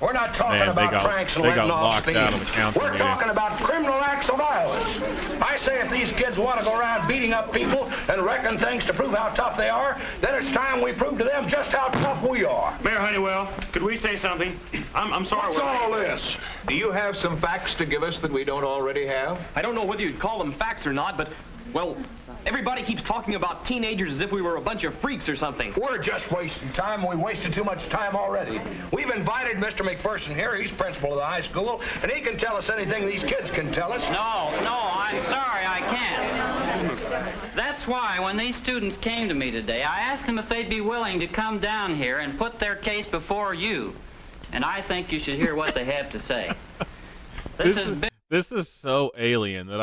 B: We're not talking about pranks and letting off steam. We're talking about criminal acts of violence. I say if these kids want to go around beating up people and wrecking things to prove how tough they are, then it's time we prove to them just how tough we are.
T: Mayor Honeywell, could we say something? I'm sorry.
B: What's all this?
V: Do you have some facts to give us that we don't already have?
J: I don't know whether you'd call them facts or not, but, well, everybody keeps talking about teenagers as if we were a bunch of freaks or something.
B: We're just wasting time. We've wasted too much time already. We've invited Mr. McPherson here. He's principal of the high school, and he can tell us anything these kids can tell us.
O: No, I'm sorry, I can't. That's why when these students came to me today, I asked them if they'd be willing to come down here and put their case before you. And I think you should hear what they have to say.
A: This is so alien that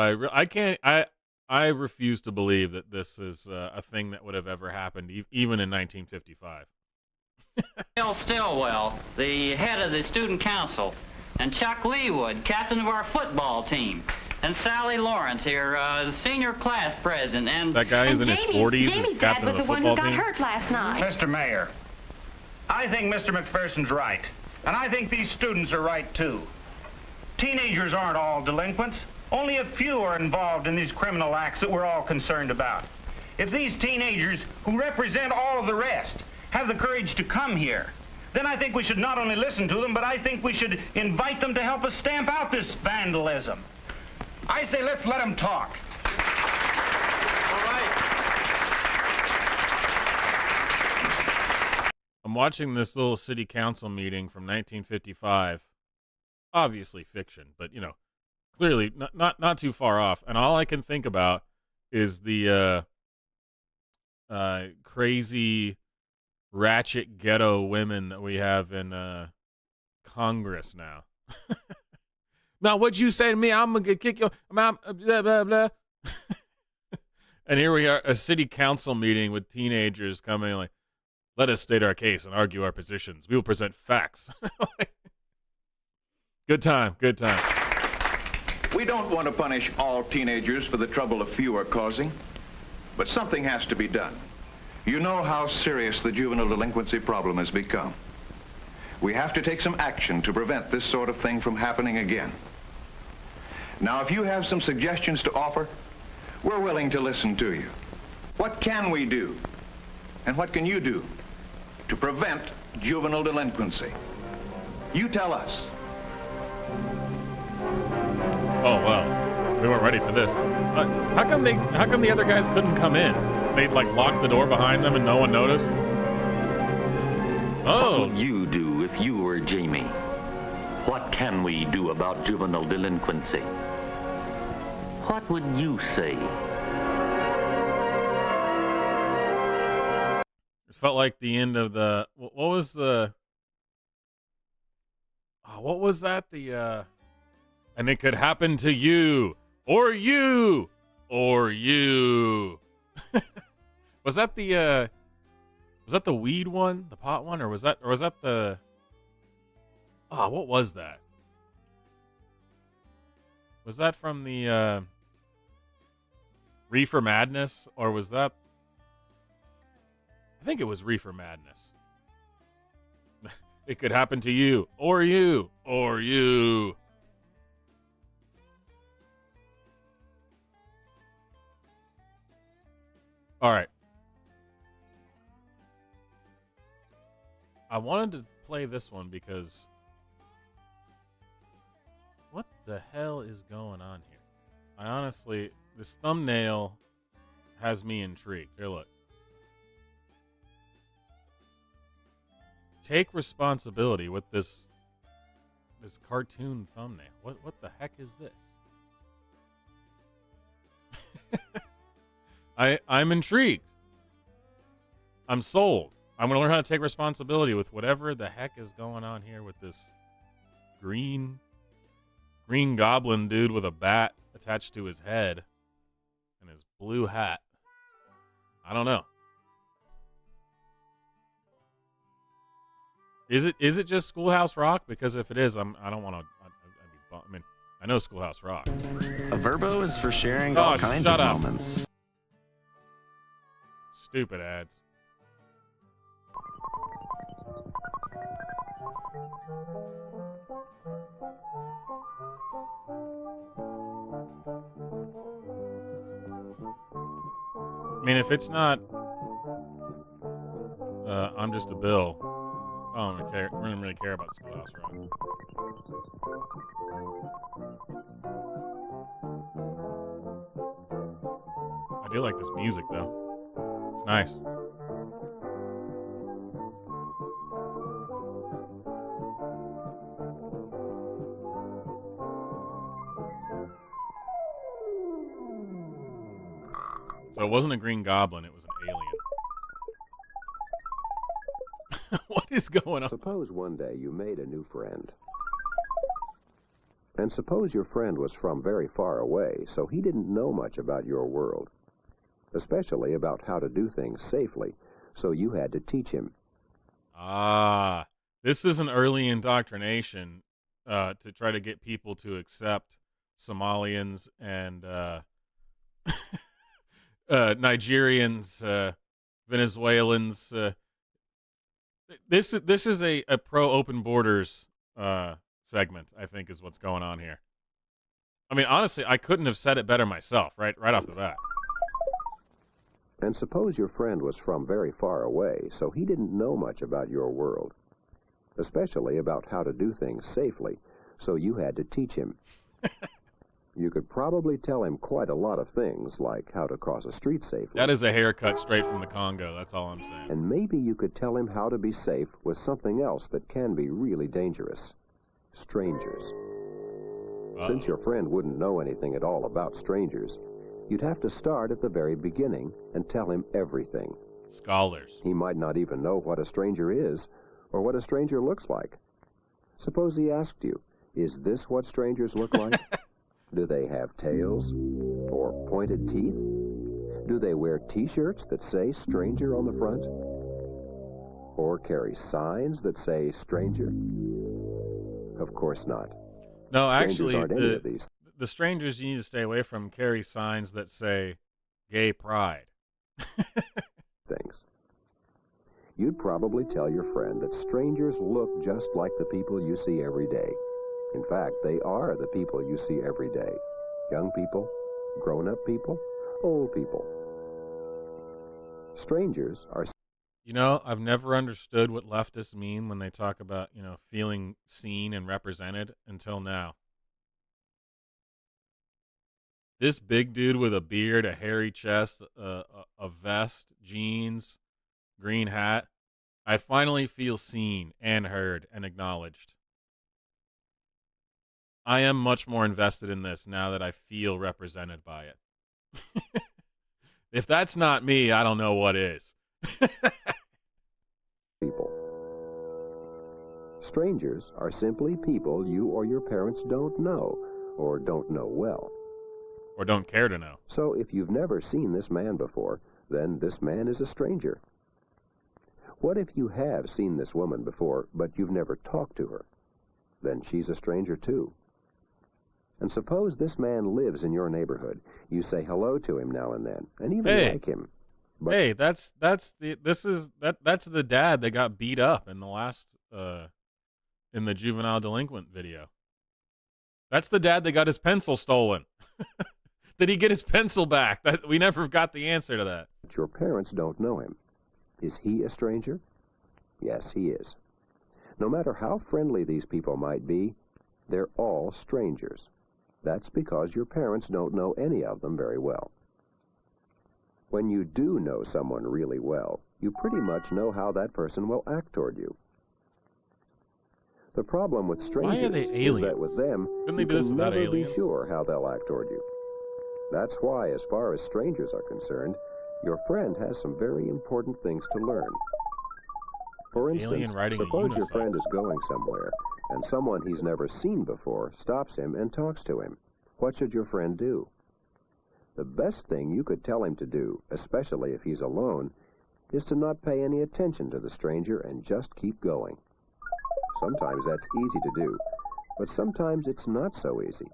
A: I refuse to believe that this is a thing that would have ever happened, even in 1955.
O: Bill Stillwell, the head of the student council, and Chuck Leewood, captain of our football team, and Sally Lawrence here, senior class president, and
A: that guy is in his 40s.
U: Jamie's
A: as
U: dad
A: captain
U: was
A: of
U: the
A: the
U: one who
A: football
U: got
A: team.
U: hurt last night.
W: Mr. Mayor, I think Mr. McPherson's right, and I think these students are right too. Teenagers aren't all delinquents. Only a few are involved in these criminal acts that we're all concerned about. If these teenagers, who represent all of the rest, have the courage to come here, then I think we should not only listen to them, but I think we should invite them to help us stamp out this vandalism. I say let's let them talk.
A: I'm watching this little city council meeting from 1955. Obviously fiction, but you know, clearly not too far off. And all I can think about is the crazy ratchet ghetto women that we have in Congress now. Now, what'd you say to me? I'm gonna kick you. Blah blah blah. And here we are, a city council meeting with teenagers coming like, let us state our case and argue our positions. We will present facts. Good time, good time.
V: We don't want to punish all teenagers for the trouble a few are causing, but something has to be done. You know how serious the juvenile delinquency problem has become. We have to take some action to prevent this sort of thing from happening again. Now, if you have some suggestions to offer, we're willing to listen to you. What can we do? And what can you do to prevent juvenile delinquency? You tell us.
A: Oh, well, we weren't ready for this. How come the other guys couldn't come in? They'd like lock the door behind them and no one noticed? Oh.
X: What would you do if you were Jamie? What can we do about juvenile delinquency? What would you say?
A: It felt like the end of the... What was the... Oh, what was that? And it could happen to you. Or you. Or you. Was that the weed one? The pot one? Or was that the... Oh, what was that? Was that from the Reefer Madness? Or was that... I think it was Reefer Madness. It could happen to you. Or you. Or you. All right. I wanted to play this one because what the hell is going on here? I honestly, this thumbnail has me intrigued. Here, look. Take responsibility with this cartoon thumbnail. What the heck is this? I'm intrigued. I'm sold. I'm gonna learn how to take responsibility with whatever the heck is going on here with this green goblin dude with a bat attached to his head and his blue hat. I don't know. Is it just Schoolhouse Rock? Because if it is, I don't want to. I mean, I know Schoolhouse Rock.
C: A verbo is for sharing all kinds of moments.
A: Stupid ads. I mean, if it's not, I'm just a Bill. I don't really care about Schoolhouse Rock. I do like this music, though. It's nice. So it wasn't a green goblin, it was an alien. What is going on?
D: Suppose one day you made a new friend. And suppose your friend was from very far away, so he didn't know much about your world, especially about how to do things safely, so you had to teach him.
A: Ah, this is an early indoctrination to try to get people to accept Somalians and Nigerians, Venezuelans. This is a pro open borders segment, I think, is what's going on here. I mean, honestly, I couldn't have said it better myself, right off the bat.
D: And suppose your friend was from very far away, so he didn't know much about your world, especially about how to do things safely, so you had to teach him. You could probably tell him quite a lot of things, like how to cross a street safely.
A: That is a haircut straight from the Congo, that's all I'm saying.
D: And maybe you could tell him how to be safe with something else that can be really dangerous. Strangers. Since your friend wouldn't know anything at all about strangers, you'd have to start at the very beginning and tell him everything.
A: Scholars.
D: He might not even know what a stranger is, or what a stranger looks like. Suppose he asked you, is this what strangers look like? Do they have tails? Or pointed teeth? Do they wear T-shirts that say stranger on the front? Or carry signs that say stranger? Of course not.
A: No,
D: Strangers
A: actually,
D: aren't any of these.
A: The strangers you need to stay away from carry signs that say gay pride.
D: Things. You'd probably tell your friend that strangers look just like the people you see every day. In fact, they are the people you see every day. Young people, grown-up people, old people. Strangers are...
A: You know, I've never understood what leftists mean when they talk about, feeling seen and represented until now. This big dude with a beard, a hairy chest, a vest, jeans, green hat, I finally feel seen and heard and acknowledged. I am much more invested in this now that I feel represented by it. If that's not me, I don't know what is.
D: People. Strangers are simply people you or your parents don't know, or don't know well.
A: Or don't care to know.
D: So if you've never seen this man before, then this man is a stranger. What if you have seen this woman before, but you've never talked to her? Then she's a stranger too. And suppose this man lives in your neighborhood. You say hello to him now and then, and even like him. But
A: hey, that's the dad that got beat up in the last in the juvenile delinquent video. That's the dad that got his pencil stolen. Did he get his pencil back? We never got the answer to that.
D: Your parents don't know him. Is he a stranger? Yes, he is. No matter how friendly these people might be, they're all strangers. That's because your parents don't know any of them very well. When you do know someone really well, you pretty much know how that person will act toward you. The problem with strangers is that with them, you can never be sure how they'll act toward you. That's why, as far as strangers are concerned, your friend has some very important things to learn. For instance, suppose your friend is going somewhere, and someone he's never seen before stops him and talks to him. What should your friend do? The best thing you could tell him to do, especially if he's alone, is to not pay any attention to the stranger and just keep going. Sometimes that's easy to do, but sometimes it's not so easy.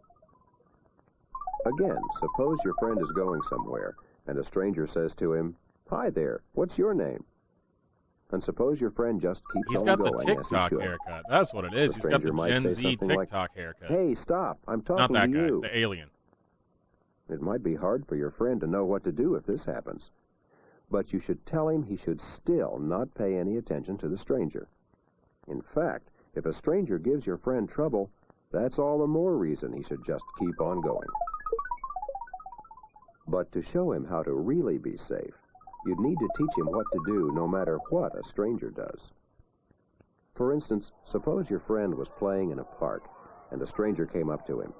D: Again, suppose your friend is going somewhere, and a stranger says to him, "Hi there, what's your name?" And suppose your friend just keeps on going as he should.
A: He's got the TikTok haircut. That's what it is. He's got the Gen Z TikTok haircut.
D: "Hey, stop, I'm talking
A: to you."
D: Not that
A: guy, the alien.
D: It might be hard for your friend to know what to do if this happens. But you should tell him he should still not pay any attention to the stranger. In fact, if a stranger gives your friend trouble, that's all the more reason he should just keep on going. But to show him how to really be safe, you'd need to teach him what to do no matter what a stranger does. For instance, suppose your friend was playing in a park and a stranger came up to him.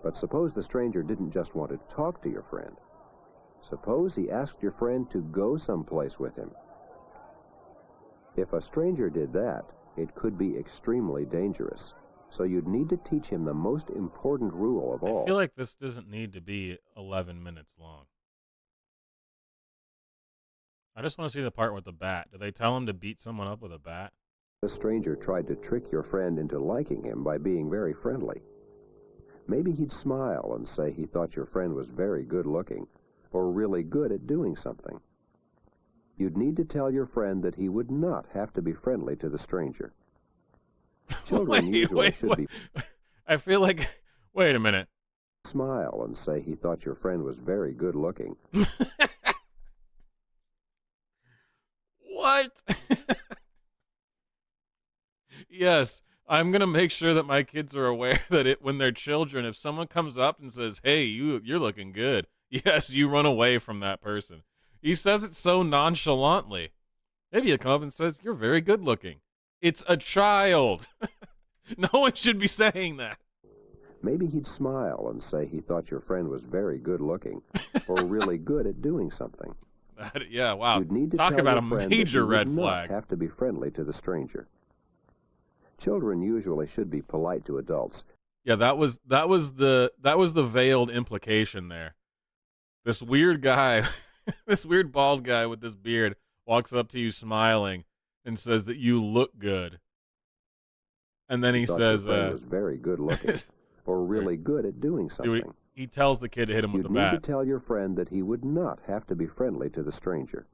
D: But suppose the stranger didn't just want to talk to your friend. Suppose he asked your friend to go someplace with him. If a stranger did that, it could be extremely dangerous. So you'd need to teach him the most important rule of all.
A: I feel like this doesn't need to be 11 minutes long. I just want to see the part with the bat. Do they tell him to beat someone up with a bat?
D: A stranger tried to trick your friend into liking him by being very friendly. Maybe he'd smile and say he thought your friend was very good looking or really good at doing something. You'd need to tell your friend that he would not have to be friendly to the stranger. Children usually should be...
A: I feel like... Wait a minute.
D: Smile and say he thought your friend was very good looking.
A: What? Yes, I'm going to make sure that my kids are aware that when they're children, if someone comes up and says, "Hey, you're looking good," yes, you run away from that person. He says it so nonchalantly. Maybe he'll come up and says, "You're very good looking." It's a child. No one should be saying that.
D: Maybe he'd smile and say he thought your friend was very good looking or really good at doing something.
A: Yeah, wow.
D: You'd need to
A: talk
D: tell
A: about
D: your
A: a
D: friend
A: major
D: that
A: red
D: you would
A: flag.
D: Not have to be friendly to the stranger. Children usually should be polite to adults.
A: Yeah, that was the veiled implication there. This weird guy, this weird bald guy with this beard walks up to you smiling and says that you look good. And then he says,
D: your friend was very good looking or really good at doing something.
A: He tells the kid to hit him with the bat.
D: You need to tell your friend that he would not have to be friendly to the stranger.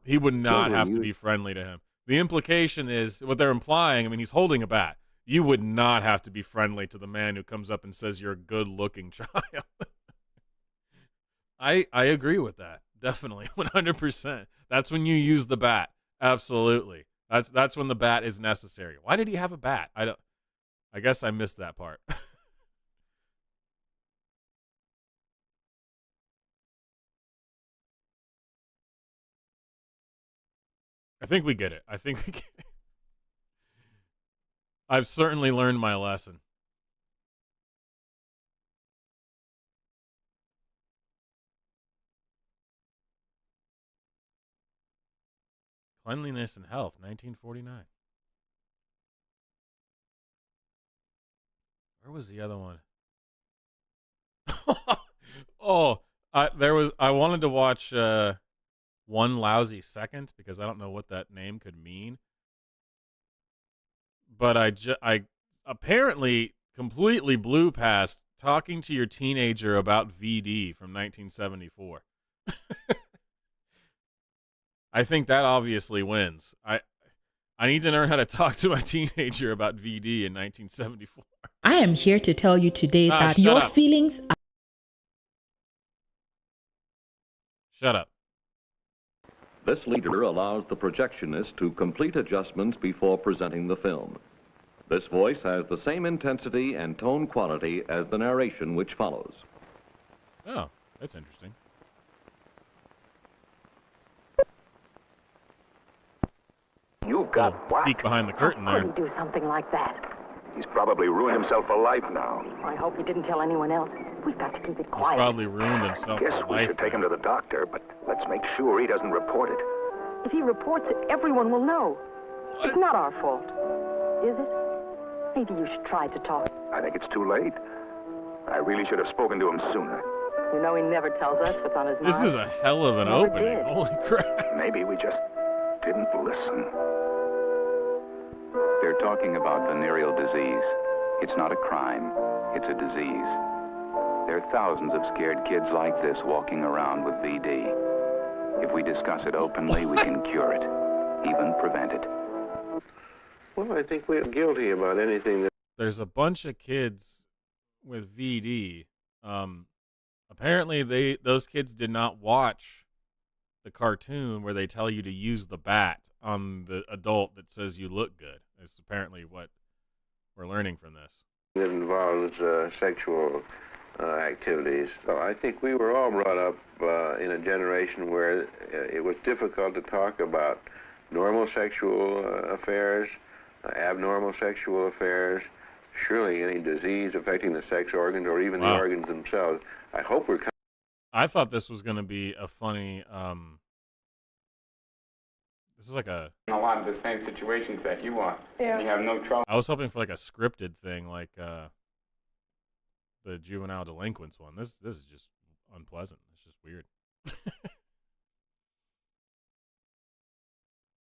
A: He would not have to be friendly to him. The implication is, what they're implying, I mean, he's holding a bat. You would not have to be friendly to the man who comes up and says you're a good-looking child. I agree with that. Definitely, 100%. That's when you use the bat. Absolutely. That's when the bat is necessary. Why did he have a bat? I guess I missed that part. I think we get it. I've certainly learned my lesson. Cleanliness and Health, 1949. Where was the other one? I wanted to watch One Lousy Second because I don't know what that name could mean. But I apparently completely blew past talking to your teenager about VD from 1974. I think that obviously wins. I need to learn how to talk to my teenager about VD in 1974.
E: I am here to tell you today that your feelings...
A: Shut up.
G: This leader allows the projectionist to complete adjustments before presenting the film. This voice has the same intensity and tone quality as the narration which follows.
A: Oh, that's interesting.
B: You've got whacked.
A: Peek behind the curtain there.
H: How could he do something like that?
B: He's probably ruined himself for life now.
H: I hope he didn't tell anyone else. We've got to keep it
A: He's
H: quiet.
A: probably ruined himself
B: Guess
A: for
B: we
A: life.
B: should take him to the doctor, but let's make sure he doesn't report it.
H: If he reports it, everyone will know. It's not our fault, is it? Maybe you should try to talk.
B: I think it's too late. I really should have spoken to him sooner.
H: You know he never tells us what's on his mind.
A: This is a hell of an
H: Never
A: opening.
H: did.
A: Holy crap.
B: Maybe we just didn't listen.
I: They're talking about venereal disease. It's not a crime. It's a disease. There are thousands of scared kids like this walking around with VD. If we discuss it openly, we can cure it, even prevent it.
K: Well, I think we're guilty about anything that...
A: There's a bunch of kids with VD. Apparently, those kids did not watch the cartoon where they tell you to use the bat on the adult that says you look good. It's apparently what we're learning from this.
K: That involves sexual activities. So I think we were all brought up in a generation where it was difficult to talk about normal sexual affairs, abnormal sexual affairs, surely any disease affecting the sex organs or even the organs themselves. I hope we're...
A: I thought this was going to be a funny... this is like a
Y: lot of the same situations that you are. Yeah. You have no trouble.
A: I was hoping for like a scripted thing, like the juvenile delinquents one. This is just unpleasant. It's just weird.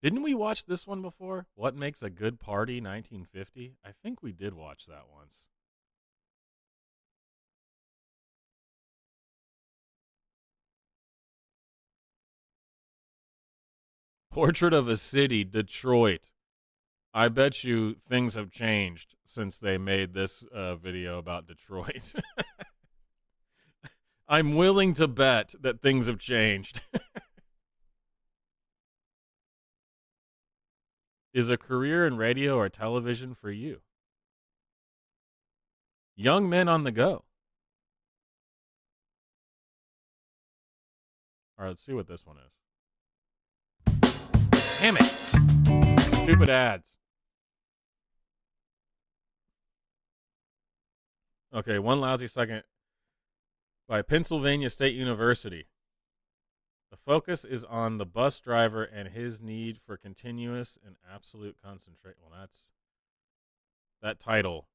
A: Didn't we watch this one before? What Makes a Good Party, 1950? I think we did watch that once. Portrait of a City, Detroit. I bet you things have changed since they made this video about Detroit. I'm willing to bet that things have changed. Is a career in radio or television for you? Young men on the go. All right, let's see what this one is. Damn it. Stupid ads. Okay, one lousy second by Pennsylvania State University. The focus is on the bus driver and his need for continuous and absolute concentration. Well, that title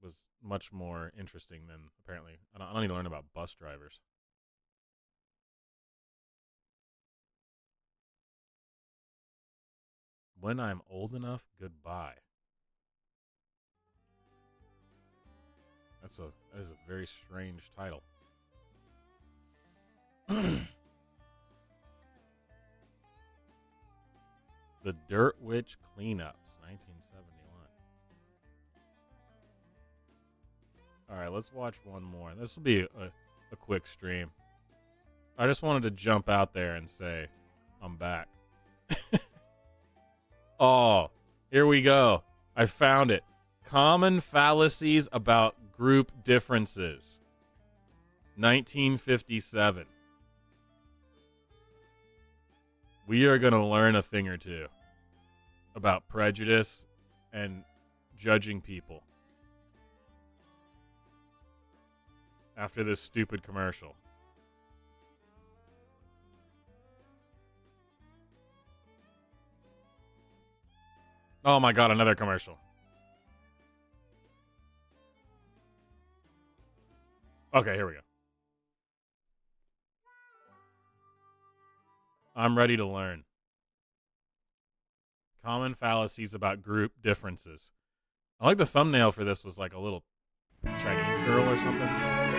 A: was much more interesting than apparently. I don't need to learn about bus drivers. When I'm Old Enough, Goodbye. That is a very strange title. The Dirt Witch Cleanups, 1971. All right, let's watch one more. This will be a quick stream. I just wanted to jump out there and say, I'm back. Oh, here we go. I found it. Common Fallacies About Group Differences, 1957. We are going to learn a thing or two about prejudice and judging people after this stupid commercial. Oh my God, another commercial. Okay, here we go. I'm ready to learn. Common fallacies about group differences. I like the thumbnail for this was like a little Chinese girl or something. I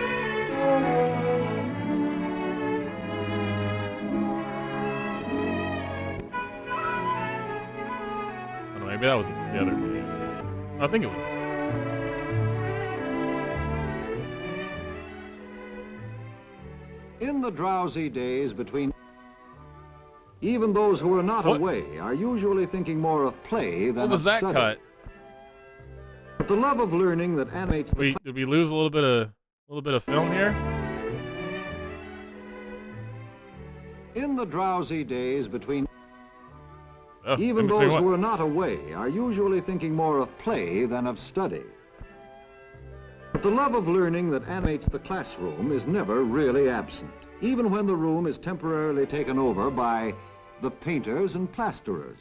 A: don't know, maybe that was the other video. I think it was this one.
Z: In the drowsy days between...
F: Even those who are not away are usually thinking more of play than
A: What was
F: of
A: that
F: study.
A: cut?
F: But the love of learning that animates the
A: Did we lose a little bit of film here?
F: in the drowsy days between
A: Oh,
F: even
A: in between
F: those
A: what?
F: who are not away are usually thinking more of play than of study. But the love of learning that animates the classroom is never really absent, even when the room is temporarily taken over by the painters and plasterers.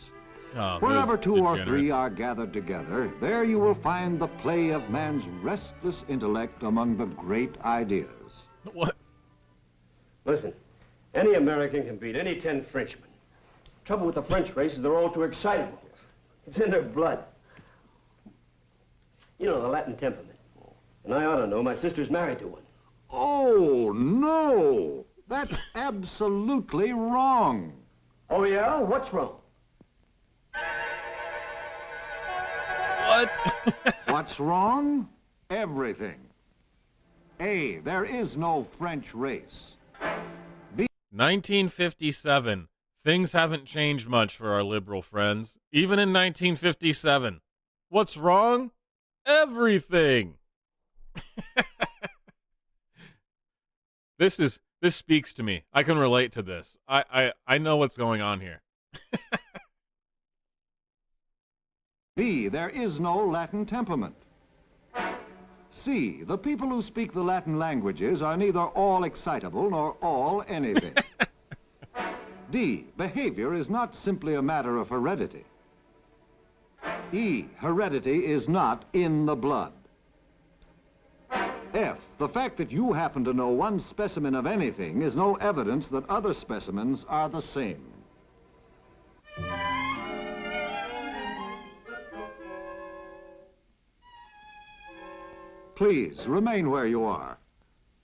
A: Oh,
F: Wherever
A: those
F: two or
A: degenerates.
F: three are gathered together, there you will find the play of man's restless intellect among the great ideas.
A: What?
L: Listen, any American can beat any 10 Frenchmen. Trouble with the French race is they're all too excitable. It's in their blood. You know, the Latin temperament. And I ought to know. My sister's married to one.
F: Oh, no! That's absolutely wrong.
L: Oh, yeah? What's wrong?
A: What?
F: What's wrong? Everything. A, there is no French race. B,
A: 1957. Things haven't changed much for our liberal friends. Even in 1957. What's wrong? Everything. This speaks to me. I can relate to this. I know what's going on here.
F: B, there is no Latin temperament. C, the people who speak the Latin languages are neither all excitable nor all anything. D, behavior is not simply a matter of heredity. E, heredity is not in the blood. F, the fact that you happen to know one specimen of anything is no evidence that other specimens are the same. Please, remain where you are.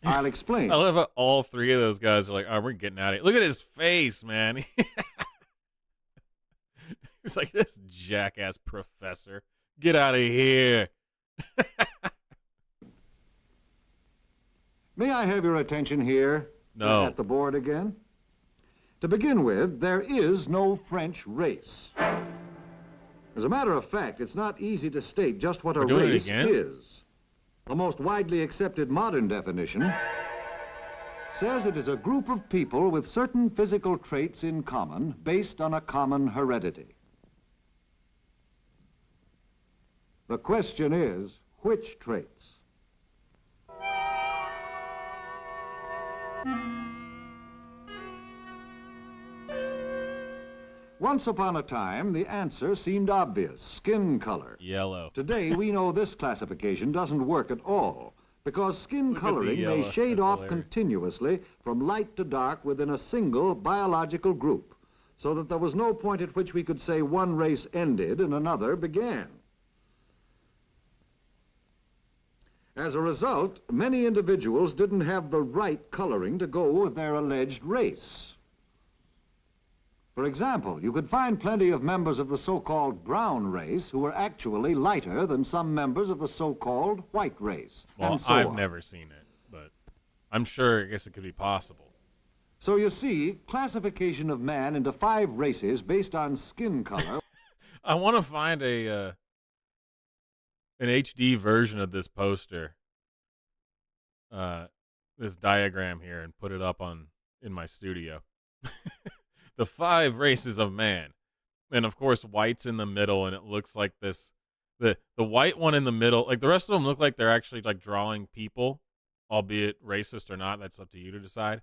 F: I'll explain.
A: I love how all three of those guys are like, oh, we're getting out of here. Look at his face, man. He's like, this jackass professor. Get out of here.
F: May I have your attention here?
A: No.
F: At the board again? To begin with, there is no French race. As a matter of fact, it's not easy to state just what a
A: We're doing it
F: race
A: again?
F: is. The most widely accepted modern definition says it is a group of people with certain physical traits in common based on a common heredity. The question is, which traits? Once upon a time, the answer seemed obvious: skin color.
A: Yellow.
F: Today, we know this classification doesn't work at all, because skin
A: Look at the
F: coloring
A: yellow.
F: may shade
A: That's
F: off
A: hilarious.
F: continuously from light to dark within a single biological group, so that there was no point at which we could say one race ended and another began. As a result, many individuals didn't have the right coloring to go with their alleged race. For example, you could find plenty of members of the so-called brown race who were actually lighter than some members of the so-called white race.
A: Well,
F: and so
A: I've
F: on.
A: never seen it, but I'm sure, I guess it could be possible.
F: So you see, classification of man into 5 races based on skin color.
A: I want to find an HD version of this poster, this diagram here, and put it up in my studio. The 5 races of man. And of course, white's in the middle, and it looks like this. The white one in the middle, like the rest of them look like they're actually like drawing people, albeit racist or not. That's up to you to decide.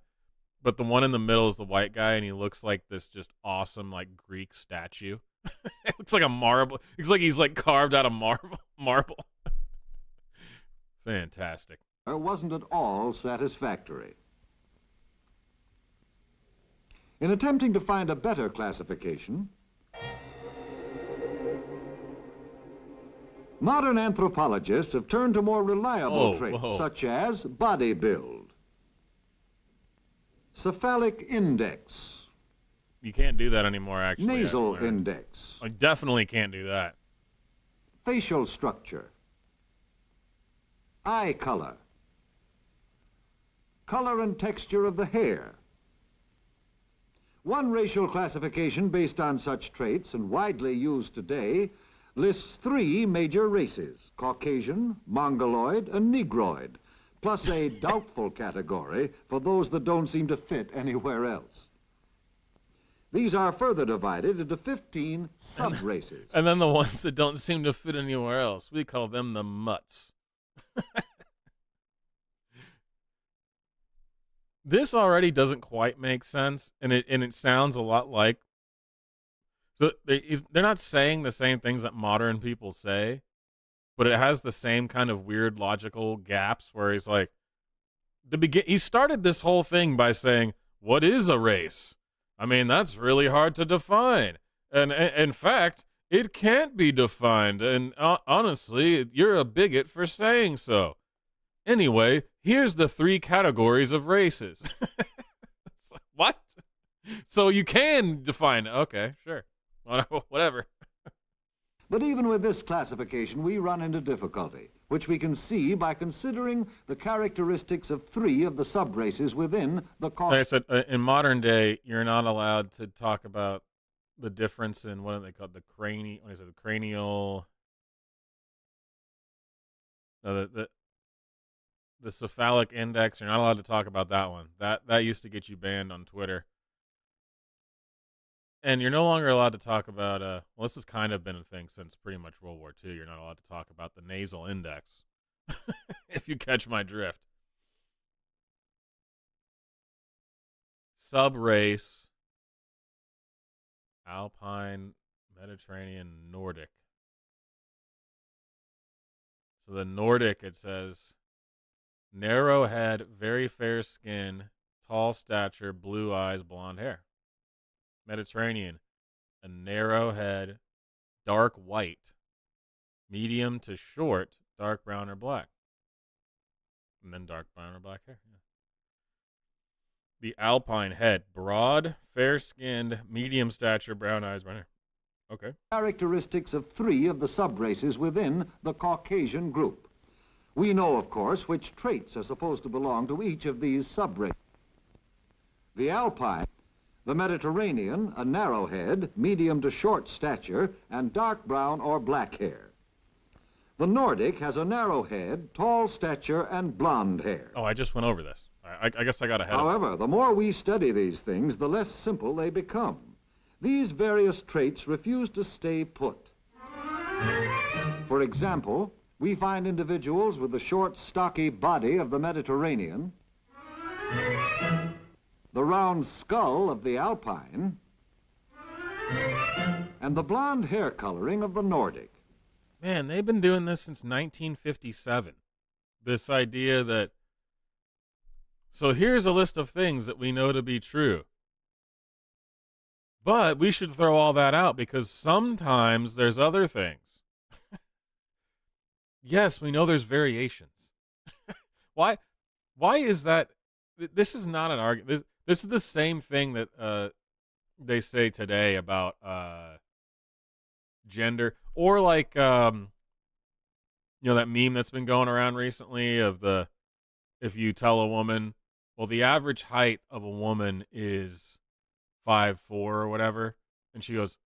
A: But the one in the middle is the white guy, and he looks like this just awesome like Greek statue. It's like a marble. It's like he's like carved out of marble. Fantastic.
F: Wasn't at all satisfactory. In attempting to find a better classification, modern anthropologists have turned to more reliable traits, such as body build, cephalic index,
A: You can't do that anymore, actually.
F: nasal index,
A: I definitely can't do that.
F: facial structure, eye color, color and texture of the hair. One racial classification based on such traits and widely used today lists 3 major races: Caucasian, Mongoloid, and Negroid, plus a doubtful category for those that don't seem to fit anywhere else. These are further divided into 15 sub-races.
A: And then the ones that don't seem to fit anywhere else, we call them the mutts. This already doesn't quite make sense, and it sounds a lot like. So they're not saying the same things that modern people say, but it has the same kind of weird logical gaps where he's like, he started this whole thing by saying, "What is a race? I mean, that's really hard to define, and in fact, it can't be defined. And honestly, you're a bigot for saying so. Anyway, here's the 3 categories of races." What? So you can define? Okay, sure. Whatever.
F: But even with this classification, we run into difficulty, which we can see by considering the characteristics of 3 of the sub-races within the
A: Like I said, in modern day, you're not allowed to talk about the difference in, what are they called? The cranial... No, the cephalic index. You're not allowed to talk about that one. That used to get you banned on Twitter. And you're no longer allowed to talk about, well, this has kind of been a thing since pretty much World War II. You're not allowed to talk about the nasal index, if you catch my drift. Sub-race, Alpine, Mediterranean, Nordic. So the Nordic, it says, narrow head, very fair skin, tall stature, blue eyes, blonde hair. Mediterranean, a narrow head, dark white, medium to short, dark brown or black. And then dark brown or black hair. Yeah. The Alpine head, broad, fair-skinned, medium stature, brown eyes, brown hair. Okay.
F: Characteristics of 3 of the sub-races within the Caucasian group. We know, of course, which traits are supposed to belong to each of these sub-races. The Alpine, the Mediterranean, a narrow head, medium to short stature, and dark brown or black hair. The Nordic has a narrow head, tall stature, and blonde hair.
A: Oh, I just went over this. I guess I got ahead of it.
F: However, the more we study these things, the less simple they become. These various traits refuse to stay put. For example, we find individuals with the short, stocky body of the Mediterranean, the round skull of the Alpine, and the blonde hair coloring of the Nordic.
A: Man, they've been doing this since 1957. This idea that, so here's a list of things that we know to be true. But we should throw all that out because sometimes there's other things. Yes, we know there's variations. Why is that? This is not an argument. This is the same thing that they say today about gender, or like that meme that's been going around recently of if you tell a woman, well, the average height of a woman is 5'4" or whatever, and she goes,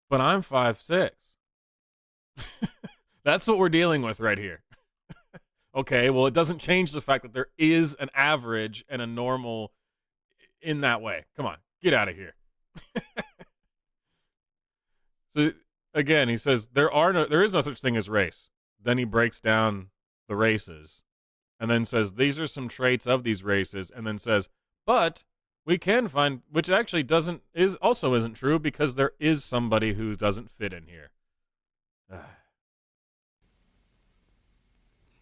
A: but I'm 5'6". That's what we're dealing with right here. Okay, well, it doesn't change the fact that there is an average and a normal in that way. Come on, get out of here. So again, he says there is no such thing as race. Then he breaks down the races and then says these are some traits of these races, and then says, but we can find, which actually isn't true, because there is somebody who doesn't fit in here.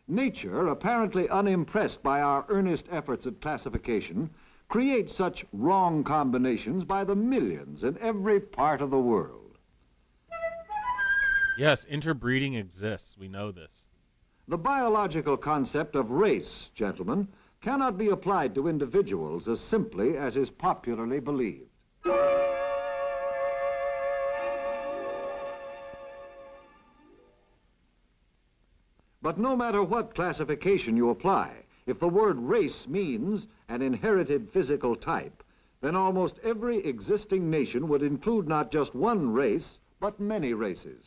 F: Nature, apparently unimpressed by our earnest efforts at classification, creates such wrong combinations by the millions in every part of the world.
A: Yes, interbreeding exists. We know this.
F: The biological concept of race, gentlemen, cannot be applied to individuals as simply as is popularly believed. But no matter what classification you apply, if the word race means an inherited physical type, then almost every existing nation would include not just one race, but many races.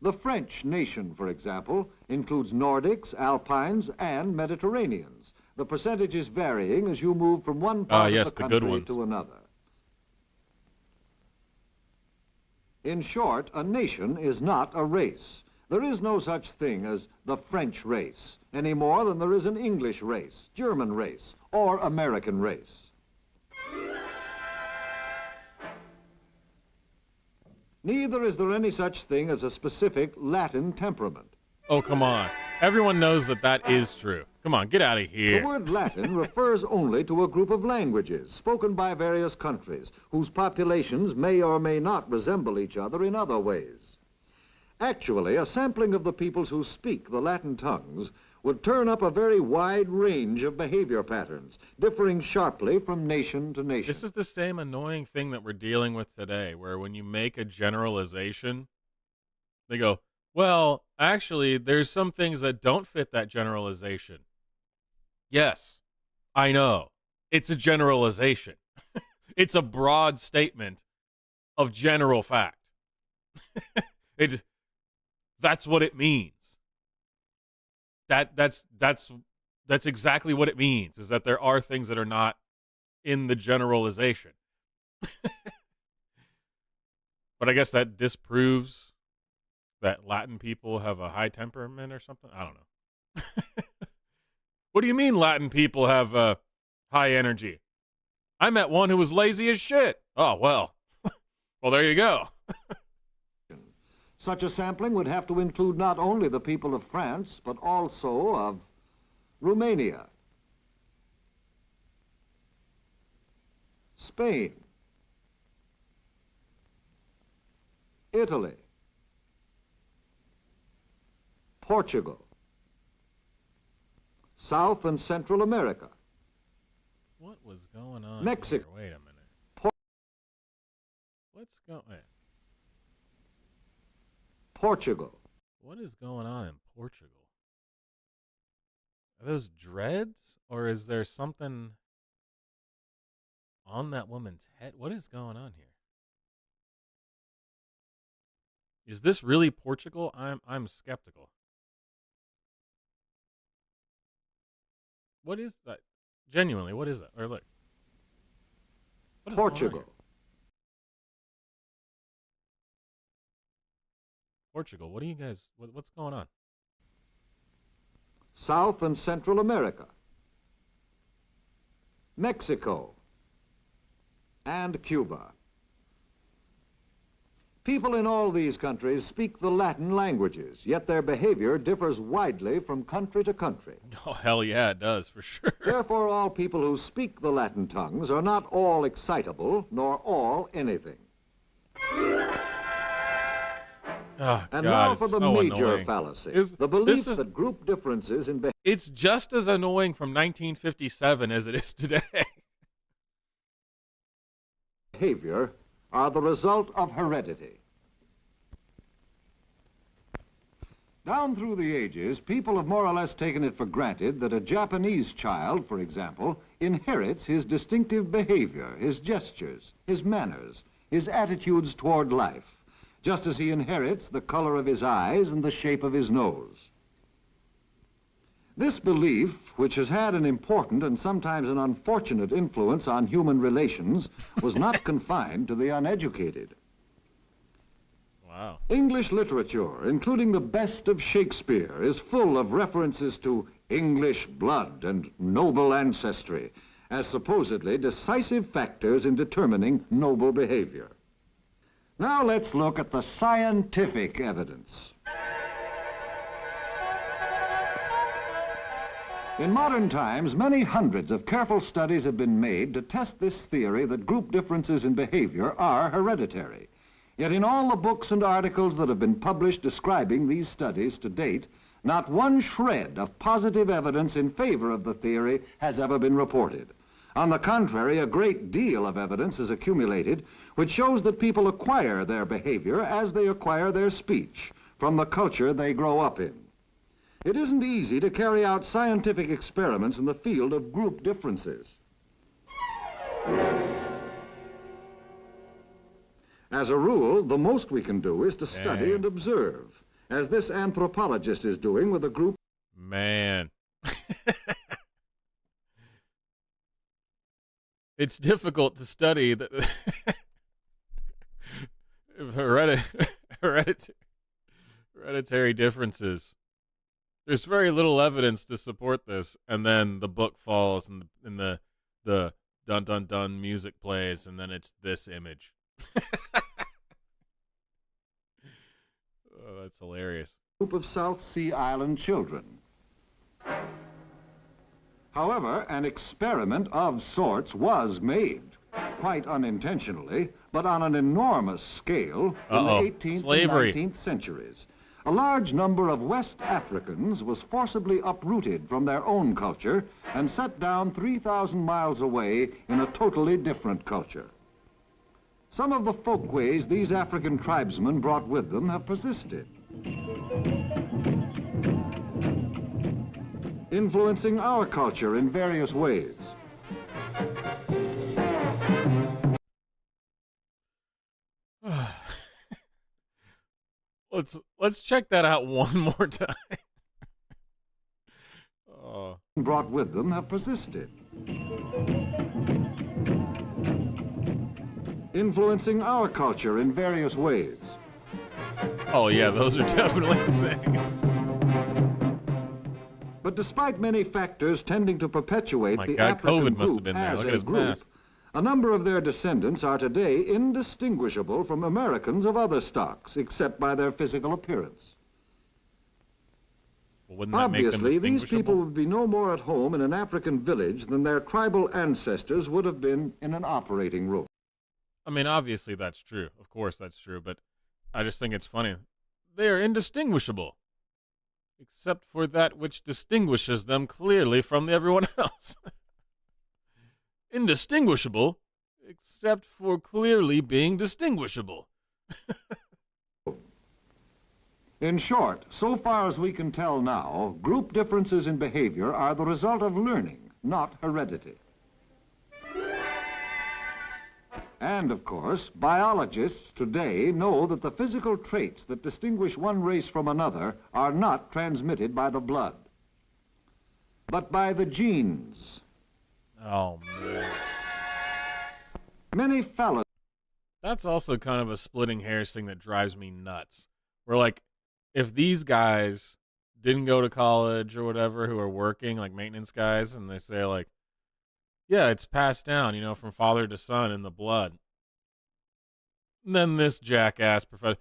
F: The French nation, for example, includes Nordics, Alpines, and Mediterraneans, the percentages varying as you move from one part of the country to another. In short, a nation is not a race. There is no such thing as the French race, any more than there is an English race, German race, or American race. Neither is there any such thing as a specific Latin temperament.
A: Oh, come on. Everyone knows that that is true. Come on, get out of here.
F: The word Latin refers only to a group of languages spoken by various countries whose populations may or may not resemble each other in other ways. Actually, a sampling of the peoples who speak the Latin tongues would turn up a very wide range of behavior patterns, differing sharply from nation to nation.
A: This is the same annoying thing that we're dealing with today, where when you make a generalization, they go, well, actually, there's some things that don't fit that generalization. Yes, I know. It's a generalization. It's a broad statement of general fact. That's what it means. That's exactly what it means, is that there are things that are not in the generalization. But I guess that disproves that Latin people have a high temperament or something. I don't know. What do you mean Latin people have high energy? I met one who was lazy as shit. Oh, well. Well, there you go.
F: Such a sampling would have to include not only the people of France, but also of Romania, Spain, Italy, Portugal, South and Central America.
A: What was going on
F: Mexico.
A: here? Wait a minute. What's going on?
F: Portugal.
A: What is going on in Portugal? Are those dreads, or is there something on that woman's head? What is going on here? Is this really Portugal? I'm skeptical. What is that? Genuinely, what is that? Or look. What is going on
F: Portugal.
A: here? Portugal, what do you guys, what's going on?
F: South and Central America, Mexico, and Cuba. People in all these countries speak the Latin languages, yet their behavior differs widely from country to country.
A: Oh, hell yeah, it does, for sure.
F: Therefore, all people who speak the Latin tongues are not all excitable, nor all anything.
A: Oh,
F: and
A: God,
F: now for the
A: so
F: major
A: annoying.
F: fallacy,
A: Is-
F: the belief
A: this is-
F: that group differences in behavior...
A: It's just as annoying from 1957 as it is today.
F: behavior are the result of heredity. Down through the ages, people have more or less taken it for granted that a Japanese child, for example, inherits his distinctive behavior, his gestures, his manners, his attitudes toward life, just as he inherits the color of his eyes and the shape of his nose. This belief, which has had an important and sometimes an unfortunate influence on human relations, was not confined to the uneducated.
A: Wow.
F: English literature, including the best of Shakespeare, is full of references to English blood and noble ancestry as supposedly decisive factors in determining noble behavior. Now let's look at the scientific evidence. In modern times, many hundreds of careful studies have been made to test this theory that group differences in behavior are hereditary. Yet in all the books and articles that have been published describing these studies to date, not one shred of positive evidence in favor of the theory has ever been reported. On the contrary, a great deal of evidence has accumulated which shows that people acquire their behavior as they acquire their speech from the culture they grow up in. It isn't easy to carry out scientific experiments in the field of group differences. As a rule, the most we can do is to study and observe, as this anthropologist is doing with a group.
A: Man. It's difficult to study the hereditary differences. There's very little evidence to support this, and then the book falls, and the dun dun dun music plays, and then it's this image. Oh, that's hilarious.
F: Group of South Sea Island children. However, an experiment of sorts was made, quite unintentionally, but on an enormous scale in the 18th and 19th centuries. A large number of West Africans was forcibly uprooted from their own culture and set down 3,000 miles away in a totally different culture. Some of the folkways these African tribesmen brought with them have persisted, influencing our culture in various ways.
A: Let's check that out one more time.
F: Brought with them have persisted, influencing our culture in various ways.
A: Oh yeah, those are definitely the same.
F: But despite many factors tending to perpetuate
A: My
F: the
A: God,
F: African
A: COVID must have
F: group
A: been there.
F: as
A: Look at
F: a
A: his
F: group,
A: mask.
F: a number of their descendants are today indistinguishable from Americans of other stocks, except by their physical appearance.
A: Well, wouldn't that make them
F: Obviously, these
A: distinguishable?
F: people would be no more at home in an African village than their tribal ancestors would have been in an operating room.
A: I mean, obviously that's true. Of course that's true, but I just think it's funny. They are indistinguishable, except for that which distinguishes them clearly from everyone else. Indistinguishable, except for clearly being distinguishable.
F: In short, so far as we can tell now, group differences in behavior are the result of learning, not heredity. And, of course, biologists today know that the physical traits that distinguish one race from another are not transmitted by the blood, but by the genes.
A: Oh, man.
F: Many fellas...
A: That's also kind of a splitting hairs thing that drives me nuts. Where, like, if these guys didn't go to college or whatever who are working, like maintenance guys, and they say, like, yeah, it's passed down, you know, from father to son in the blood. And then this jackass professor,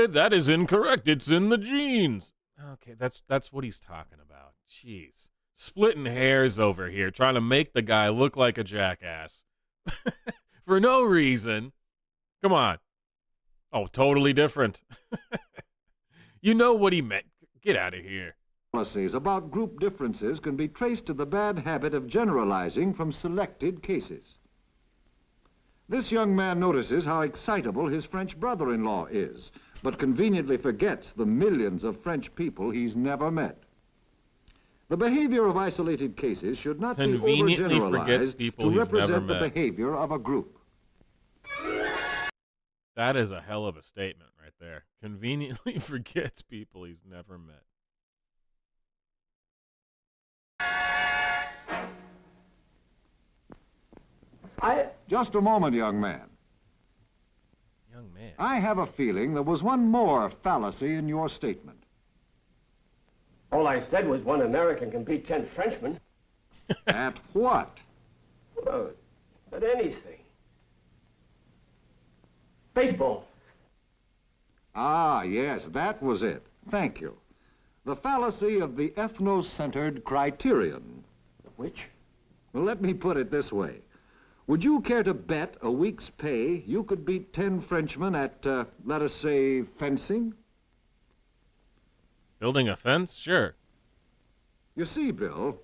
A: that is incorrect. It's in the genes. Okay, that's what he's talking about. Jeez. Splitting hairs over here, trying to make the guy look like a jackass. For no reason. Come on. Oh, totally different. You know what he meant. Get out of here.
F: Policies about group differences can be traced to the bad habit of generalizing from selected cases. This young man notices how excitable his French brother-in-law is, but conveniently forgets the millions of French people he's never met. The behavior of isolated cases should not be
A: Conveniently forgets
F: overgeneralized
A: people
F: to
A: he's never
F: represent the
A: met.
F: behavior of a group.
A: That is a hell of a statement right there. Conveniently forgets people he's never met.
F: Just a moment, young man.
A: Young man.
F: I have a feeling there was one more fallacy in your statement.
L: All I said was one American can beat 10 Frenchmen.
F: At what?
L: Well, at anything. Baseball.
F: Ah, yes, that was it. Thank you. The fallacy of the ethnocentered criterion.
L: Which?
F: Well, let me put it this way. Would you care to bet a week's pay you could beat 10 Frenchmen at, let us say, fencing?
A: Building a fence? Sure.
F: You see, Bill,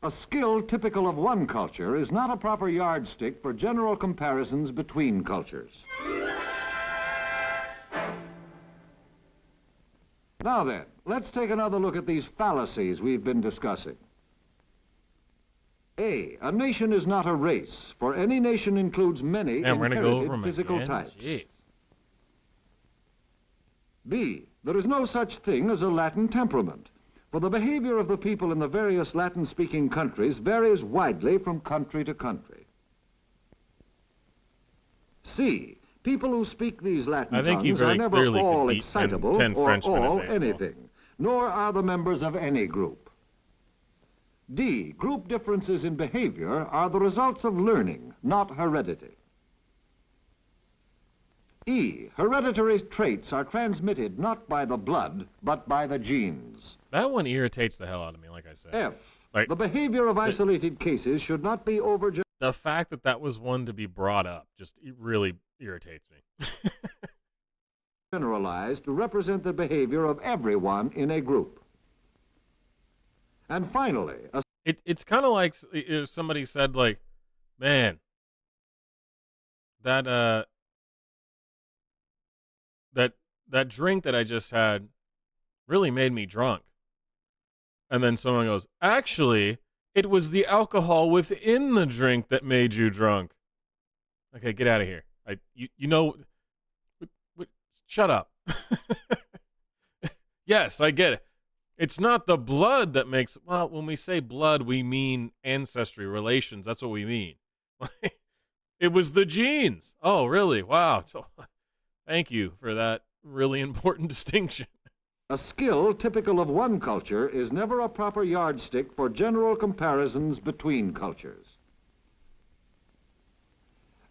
F: a skill typical of one culture is not a proper yardstick for general comparisons between cultures. Now then, let's take another look at these fallacies we've been discussing. A nation is not a race, for any nation includes many inherited physical types.
A: Jeez.
F: B, there is no such thing as a Latin temperament, for the behavior of the people in the various Latin-speaking countries varies widely from country to country. C, people who speak these Latin tongues are never all excitable or all anything, nor are the members of any group. D, group differences in behavior are the results of learning, not heredity. E, hereditary traits are transmitted not by the blood, but by the genes.
A: That one irritates the hell out of me, like I said.
F: F,
A: like,
F: the behavior of isolated cases should not be
A: the fact that that was one to be brought up just really irritates me.
F: generalized to represent the behavior of everyone in a group. And finally,
A: it's kind of like if somebody said, like, man, that drink that I just had really made me drunk. And then someone goes, actually, it was the alcohol within the drink that made you drunk. Okay, get out of here. You know, shut up. Yes, I get it. It's not the blood that makes, well, when we say blood, we mean ancestry, relations. That's what we mean. It was the genes. Oh, really? Wow. Thank you for that really important distinction.
F: a skill typical of one culture is never a proper yardstick for general comparisons between cultures.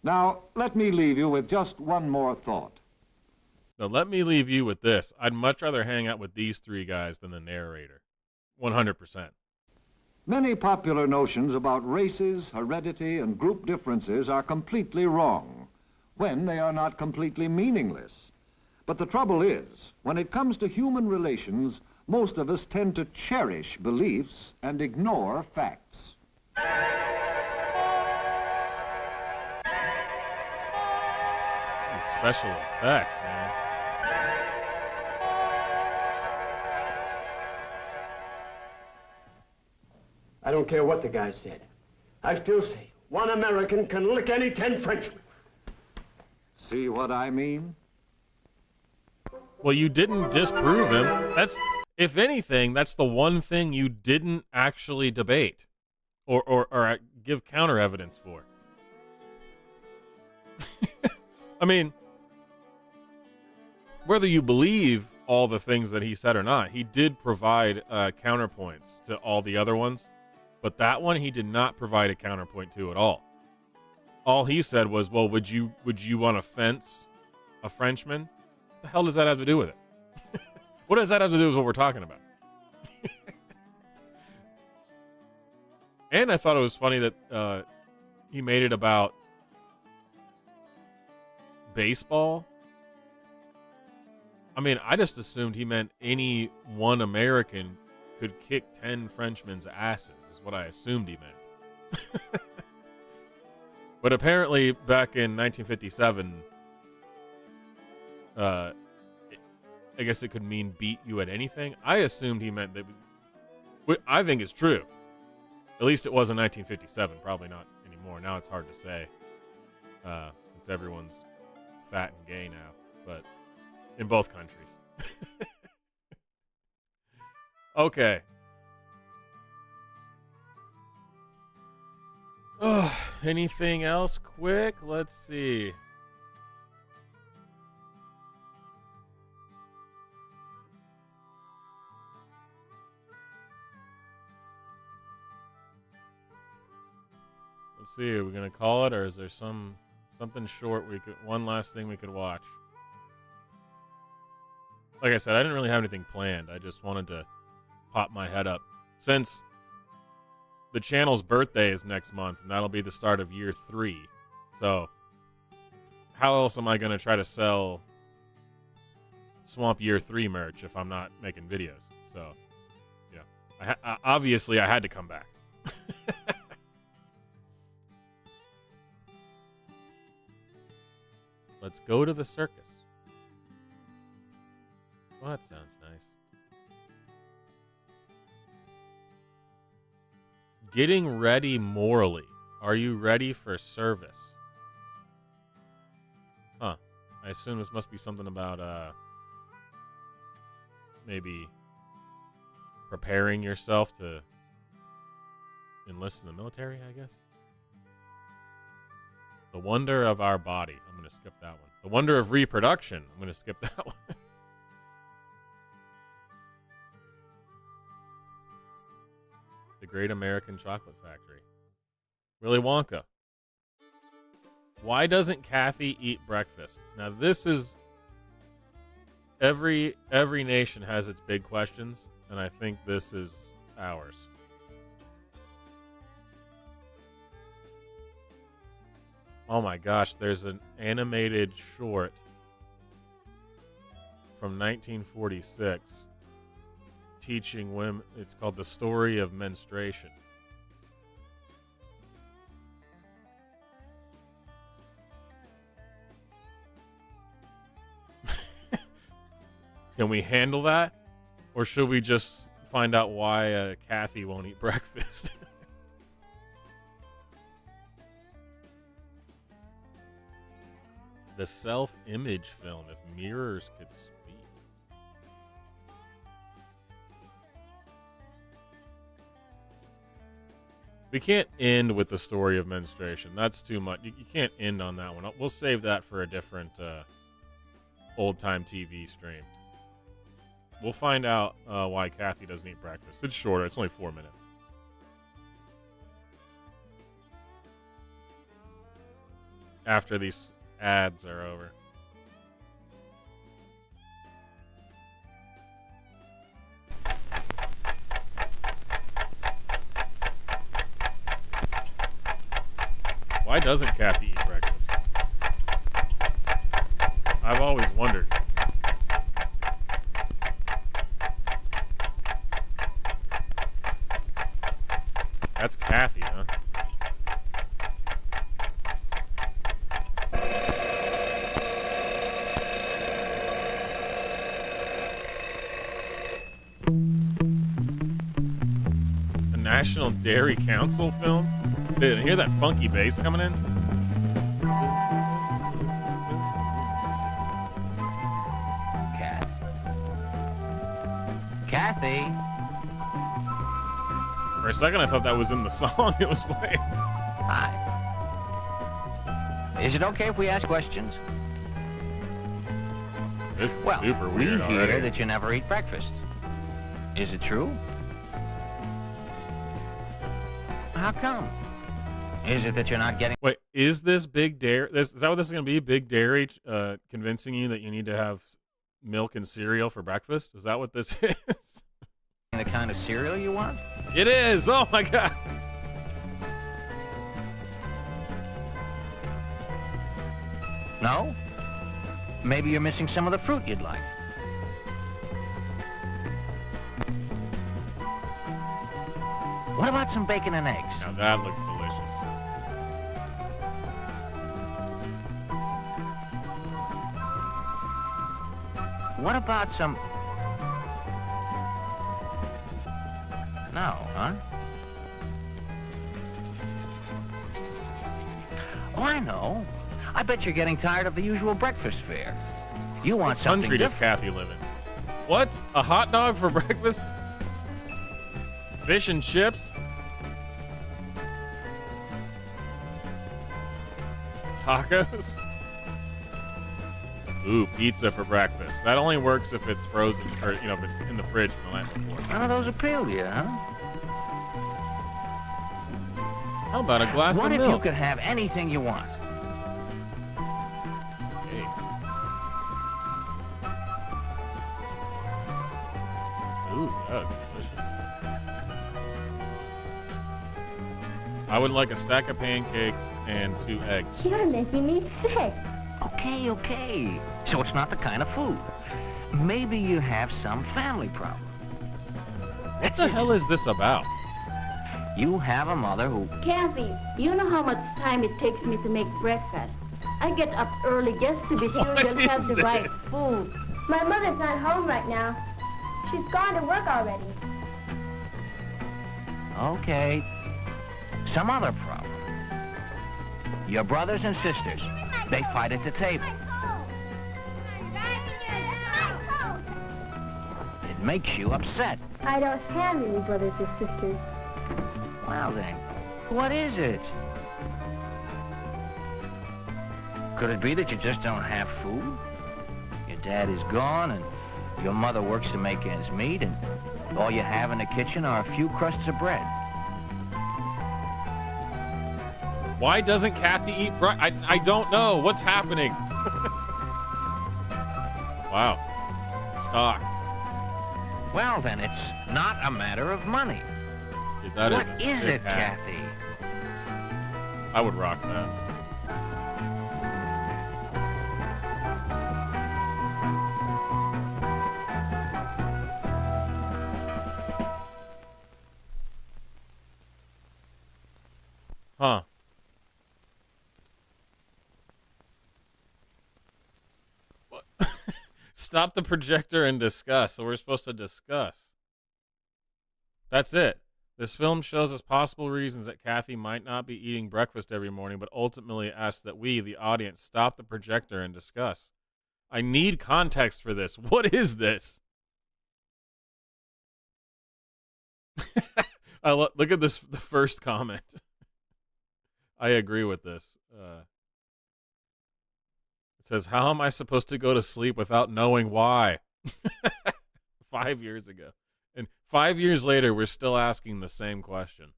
F: Now, let me leave you with just one more thought.
A: Now, let me leave you with this. I'd much rather hang out with these three guys than the narrator. 100%.
F: Many popular notions about races, heredity, and group differences are completely wrong, when they are not completely meaningless. But the trouble is, when it comes to human relations, most of us tend to cherish beliefs and ignore facts.
A: These special effects, man.
L: I don't care what the guy said. I still say, one American can lick any 10 Frenchmen.
F: See what I mean?
A: Well, you didn't disprove him. That's, if anything, that's the one thing you didn't actually debate or give counter evidence for. I mean, whether you believe all the things that he said or not, he did provide counterpoints to all the other ones. But that one he did not provide a counterpoint to at all. All he said was, well, would you want to fence a Frenchman? What the hell does that have to do with it? What does that have to do with what we're talking about? And I thought it was funny that he made it about baseball. I mean, I just assumed he meant any one American could kick 10 Frenchmen's asses, is what I assumed he meant. But apparently, back in 1957, I guess it could mean beat you at anything. I assumed he meant that. I think it's true. At least it was in 1957. Probably not anymore. Now it's hard to say, since everyone's fat and gay now. But in both countries. Okay. Oh, anything else quick? Let's see. Let's see. Are we gonna call it, or is there something short one last thing we could watch? Like I said, I didn't really have anything planned. I just wanted to pop my head up, since the channel's birthday is next month, and that'll be the start of year 3. So how else am I going to try to sell Swamp Year 3 merch if I'm not making videos? So yeah, obviously I had to come back. Let's go to the circus. Well, that sounds nice. Getting ready morally. Are you ready for service? Huh. I assume this must be something about, maybe preparing yourself to enlist in the military, I guess. The wonder of our body. I'm going to skip that one. The wonder of reproduction. I'm going to skip that one. The Great American Chocolate Factory. Willy Wonka. Why doesn't Kathy eat breakfast? Now this is every nation has its big questions, and I think this is ours. Oh my gosh, there's an animated short from 1946 teaching women. It's called The Story of Menstruation. Can we handle that? Or should we just find out why Kathy won't eat breakfast? The self-image film, If Mirrors Could Speak. We can't end with the story of menstruation. That's too much. You can't end on that one. We'll save that for a different old-time TV stream. We'll find out why Kathy doesn't eat breakfast. It's shorter. It's only 4 minutes. After these ads are over. Why doesn't Kathy eat breakfast? I've always wondered. That's Kathy, huh? A National Dairy Council film? Dude, hear that funky bass coming in?
M: Kathy.
A: For a second, I thought that was in the song it was playing.
M: Hi. Is it okay if we ask questions?
A: This is
M: well,
A: super weird
M: we hear
A: already.
M: that you never eat breakfast. Is it true? How come? Is it that you're not getting...
A: Wait, is this Big Dairy? Is that what this is going to be? Big Dairy convincing you that you need to have milk and cereal for breakfast? Is that what this is?
M: the kind of cereal you want?
A: It is! Oh my god!
M: No? Maybe you're missing some of the fruit you'd like. What about some bacon and eggs?
A: Now that looks delicious.
M: What about some... No, huh? Oh, I know. I bet you're getting tired of the usual breakfast fare. You want something
A: What country does
M: different.
A: Kathy live in? What? A hot dog for breakfast? Fish and chips? Tacos? Ooh, pizza for breakfast. That only works if it's frozen, or, you know, if it's in the fridge from the night before.
M: None of those appeal to you, huh?
A: How about a glass
M: What
A: of
M: if
A: milk?
M: you could have anything you want?
A: Hey. Ooh, that's delicious. I would like a stack of pancakes and 2 eggs.
M: You're making me sick. Okay, okay. So it's not the kind of food. Maybe you have some family problem.
A: What the hell is this about?
M: You have a mother who...
P: Kathy, you know how much time it takes me to make breakfast. I get up early just to be sure you'll have the right food.
Q: My mother's not home right now. She's gone to work already.
M: Okay. some other problem. Your brothers and sisters, they fight at the table. It makes you upset.
Q: I don't have any brothers or sisters.
M: Well then, what is it? Could it be that you just don't have food? Your dad is gone and your mother works to make ends meet and all you have in the kitchen are a few crusts of bread.
A: Why doesn't Kathy eat bread? I don't know. What's happening? Wow. Stocked.
M: Well, then it's not a matter of money.
A: Yeah, that
M: what
A: is
M: is it,
A: hat.
M: Kathy?
A: I would rock that. Huh. What? Stop the projector and discuss. So we're supposed to discuss. That's it. This film shows us possible reasons that Kathy might not be eating breakfast every morning, but ultimately asks that we, the audience, stop the projector and discuss. I need context for this. What is this? Look at this, the first comment. I agree with this. It says, how am I supposed to go to sleep without knowing why? 5 years ago. And 5 years later, we're still asking the same question.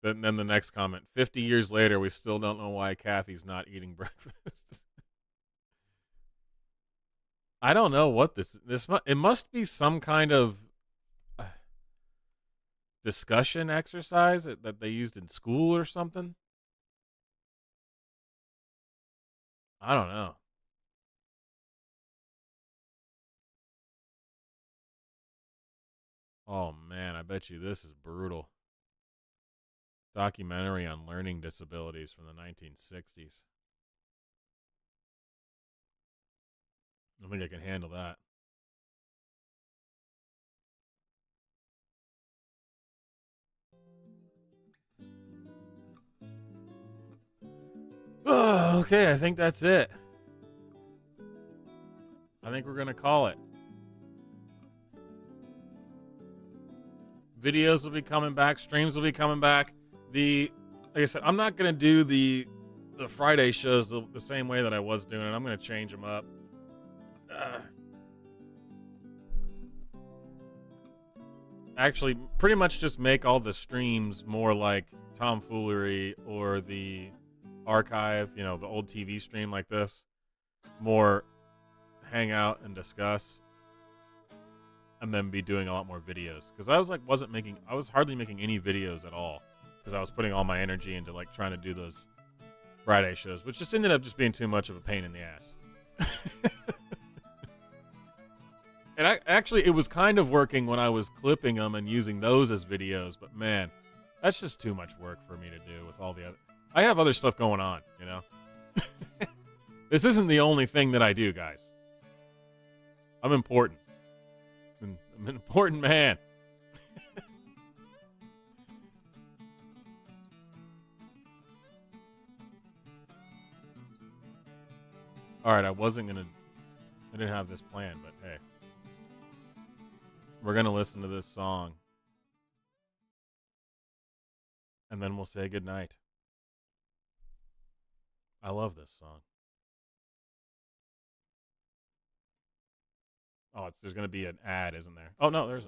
A: Then the next comment, 50 years later, we still don't know why Kathy's not eating breakfast. I don't know what it must be some kind of discussion exercise that they used in school or something. I don't know. Oh man, I bet you this is brutal. Documentary on learning disabilities from the 1960s. I don't think I can handle that. Oh, okay, I think that's it. I think we're going to call it. Videos will be coming back. Streams will be coming back. Like I said, I'm not going to do the Friday shows the same way that I was doing it. I'm going to change them up. Actually, pretty much just make all the streams more like tomfoolery or the archive, the old TV stream like this. More hang out and discuss. And then be doing a lot more videos. Because I was hardly making any videos at all. Because I was putting all my energy into trying to do those Friday shows, which just ended up just being too much of a pain in the ass. And it was kind of working when I was clipping them and using those as videos, but man, that's just too much work for me to do with all the other. I have other stuff going on, This isn't the only thing that I do, guys. I'm important. I'm an important man. All right, I didn't have this planned, but hey. We're going to listen to this song. And then we'll say goodnight. I love this song. Oh, there's going to be an ad, isn't there? Oh, no, there's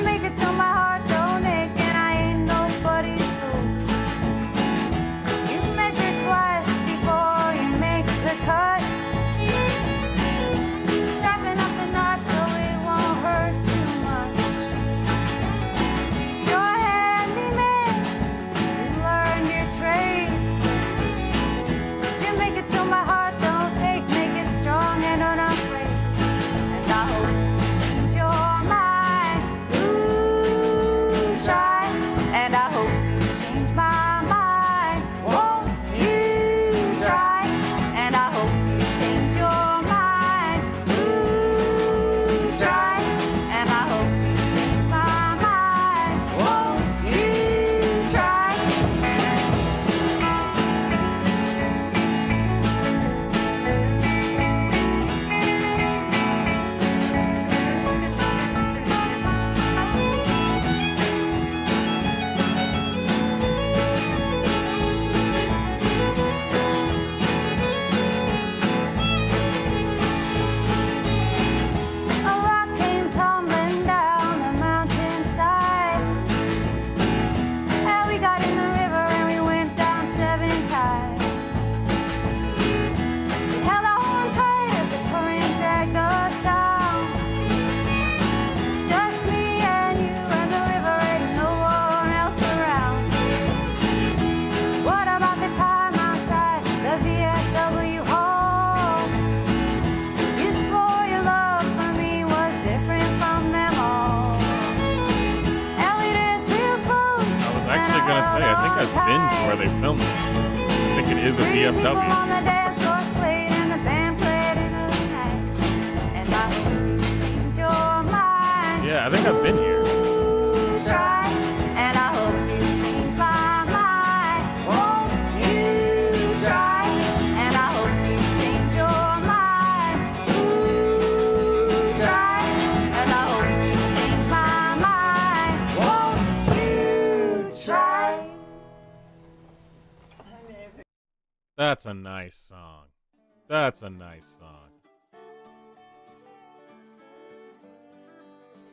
J: Make it so my heart don't ache
A: say, I think I've been to where they filmed it. I think it is a VFW. Yeah, I think I've been here.
J: And I hope you change my mind. Won't you try? And I hope you change your mind. Ooh, try. And I hope you change my mind. Won't you try?
A: That's a nice song. That's a nice song.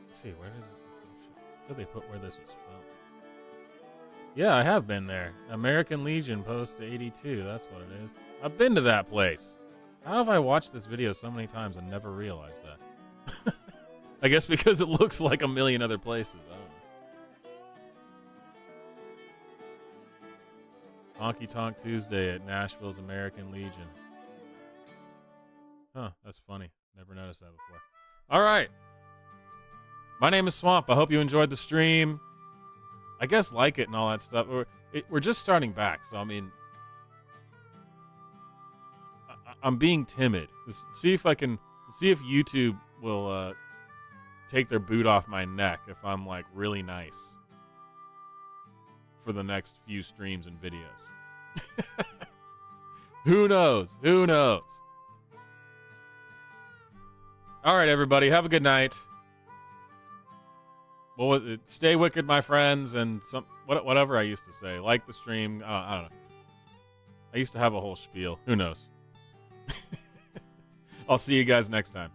A: Let's see, where does it... Where they put where this was filmed? Yeah, I have been there. American Legion Post 82. That's what it is. I've been to that place. How have I watched this video so many times and never realized that? I guess because it looks like a million other places. I don't know. Honky Tonk Tuesday at Nashville's American Legion. Huh, that's funny. Never noticed that before. All right. My name is Swamp. I hope you enjoyed the stream. I guess like it and all that stuff. We're just starting back, so I mean, I'm being timid. See if YouTube will take their boot off my neck if I'm like really nice for the next few streams and videos. Who knows? Who knows? All right, everybody. Have a good night. Well, stay wicked, my friends, and whatever I used to say. Like the stream. I don't know. I used to have a whole spiel. Who knows? I'll see you guys next time.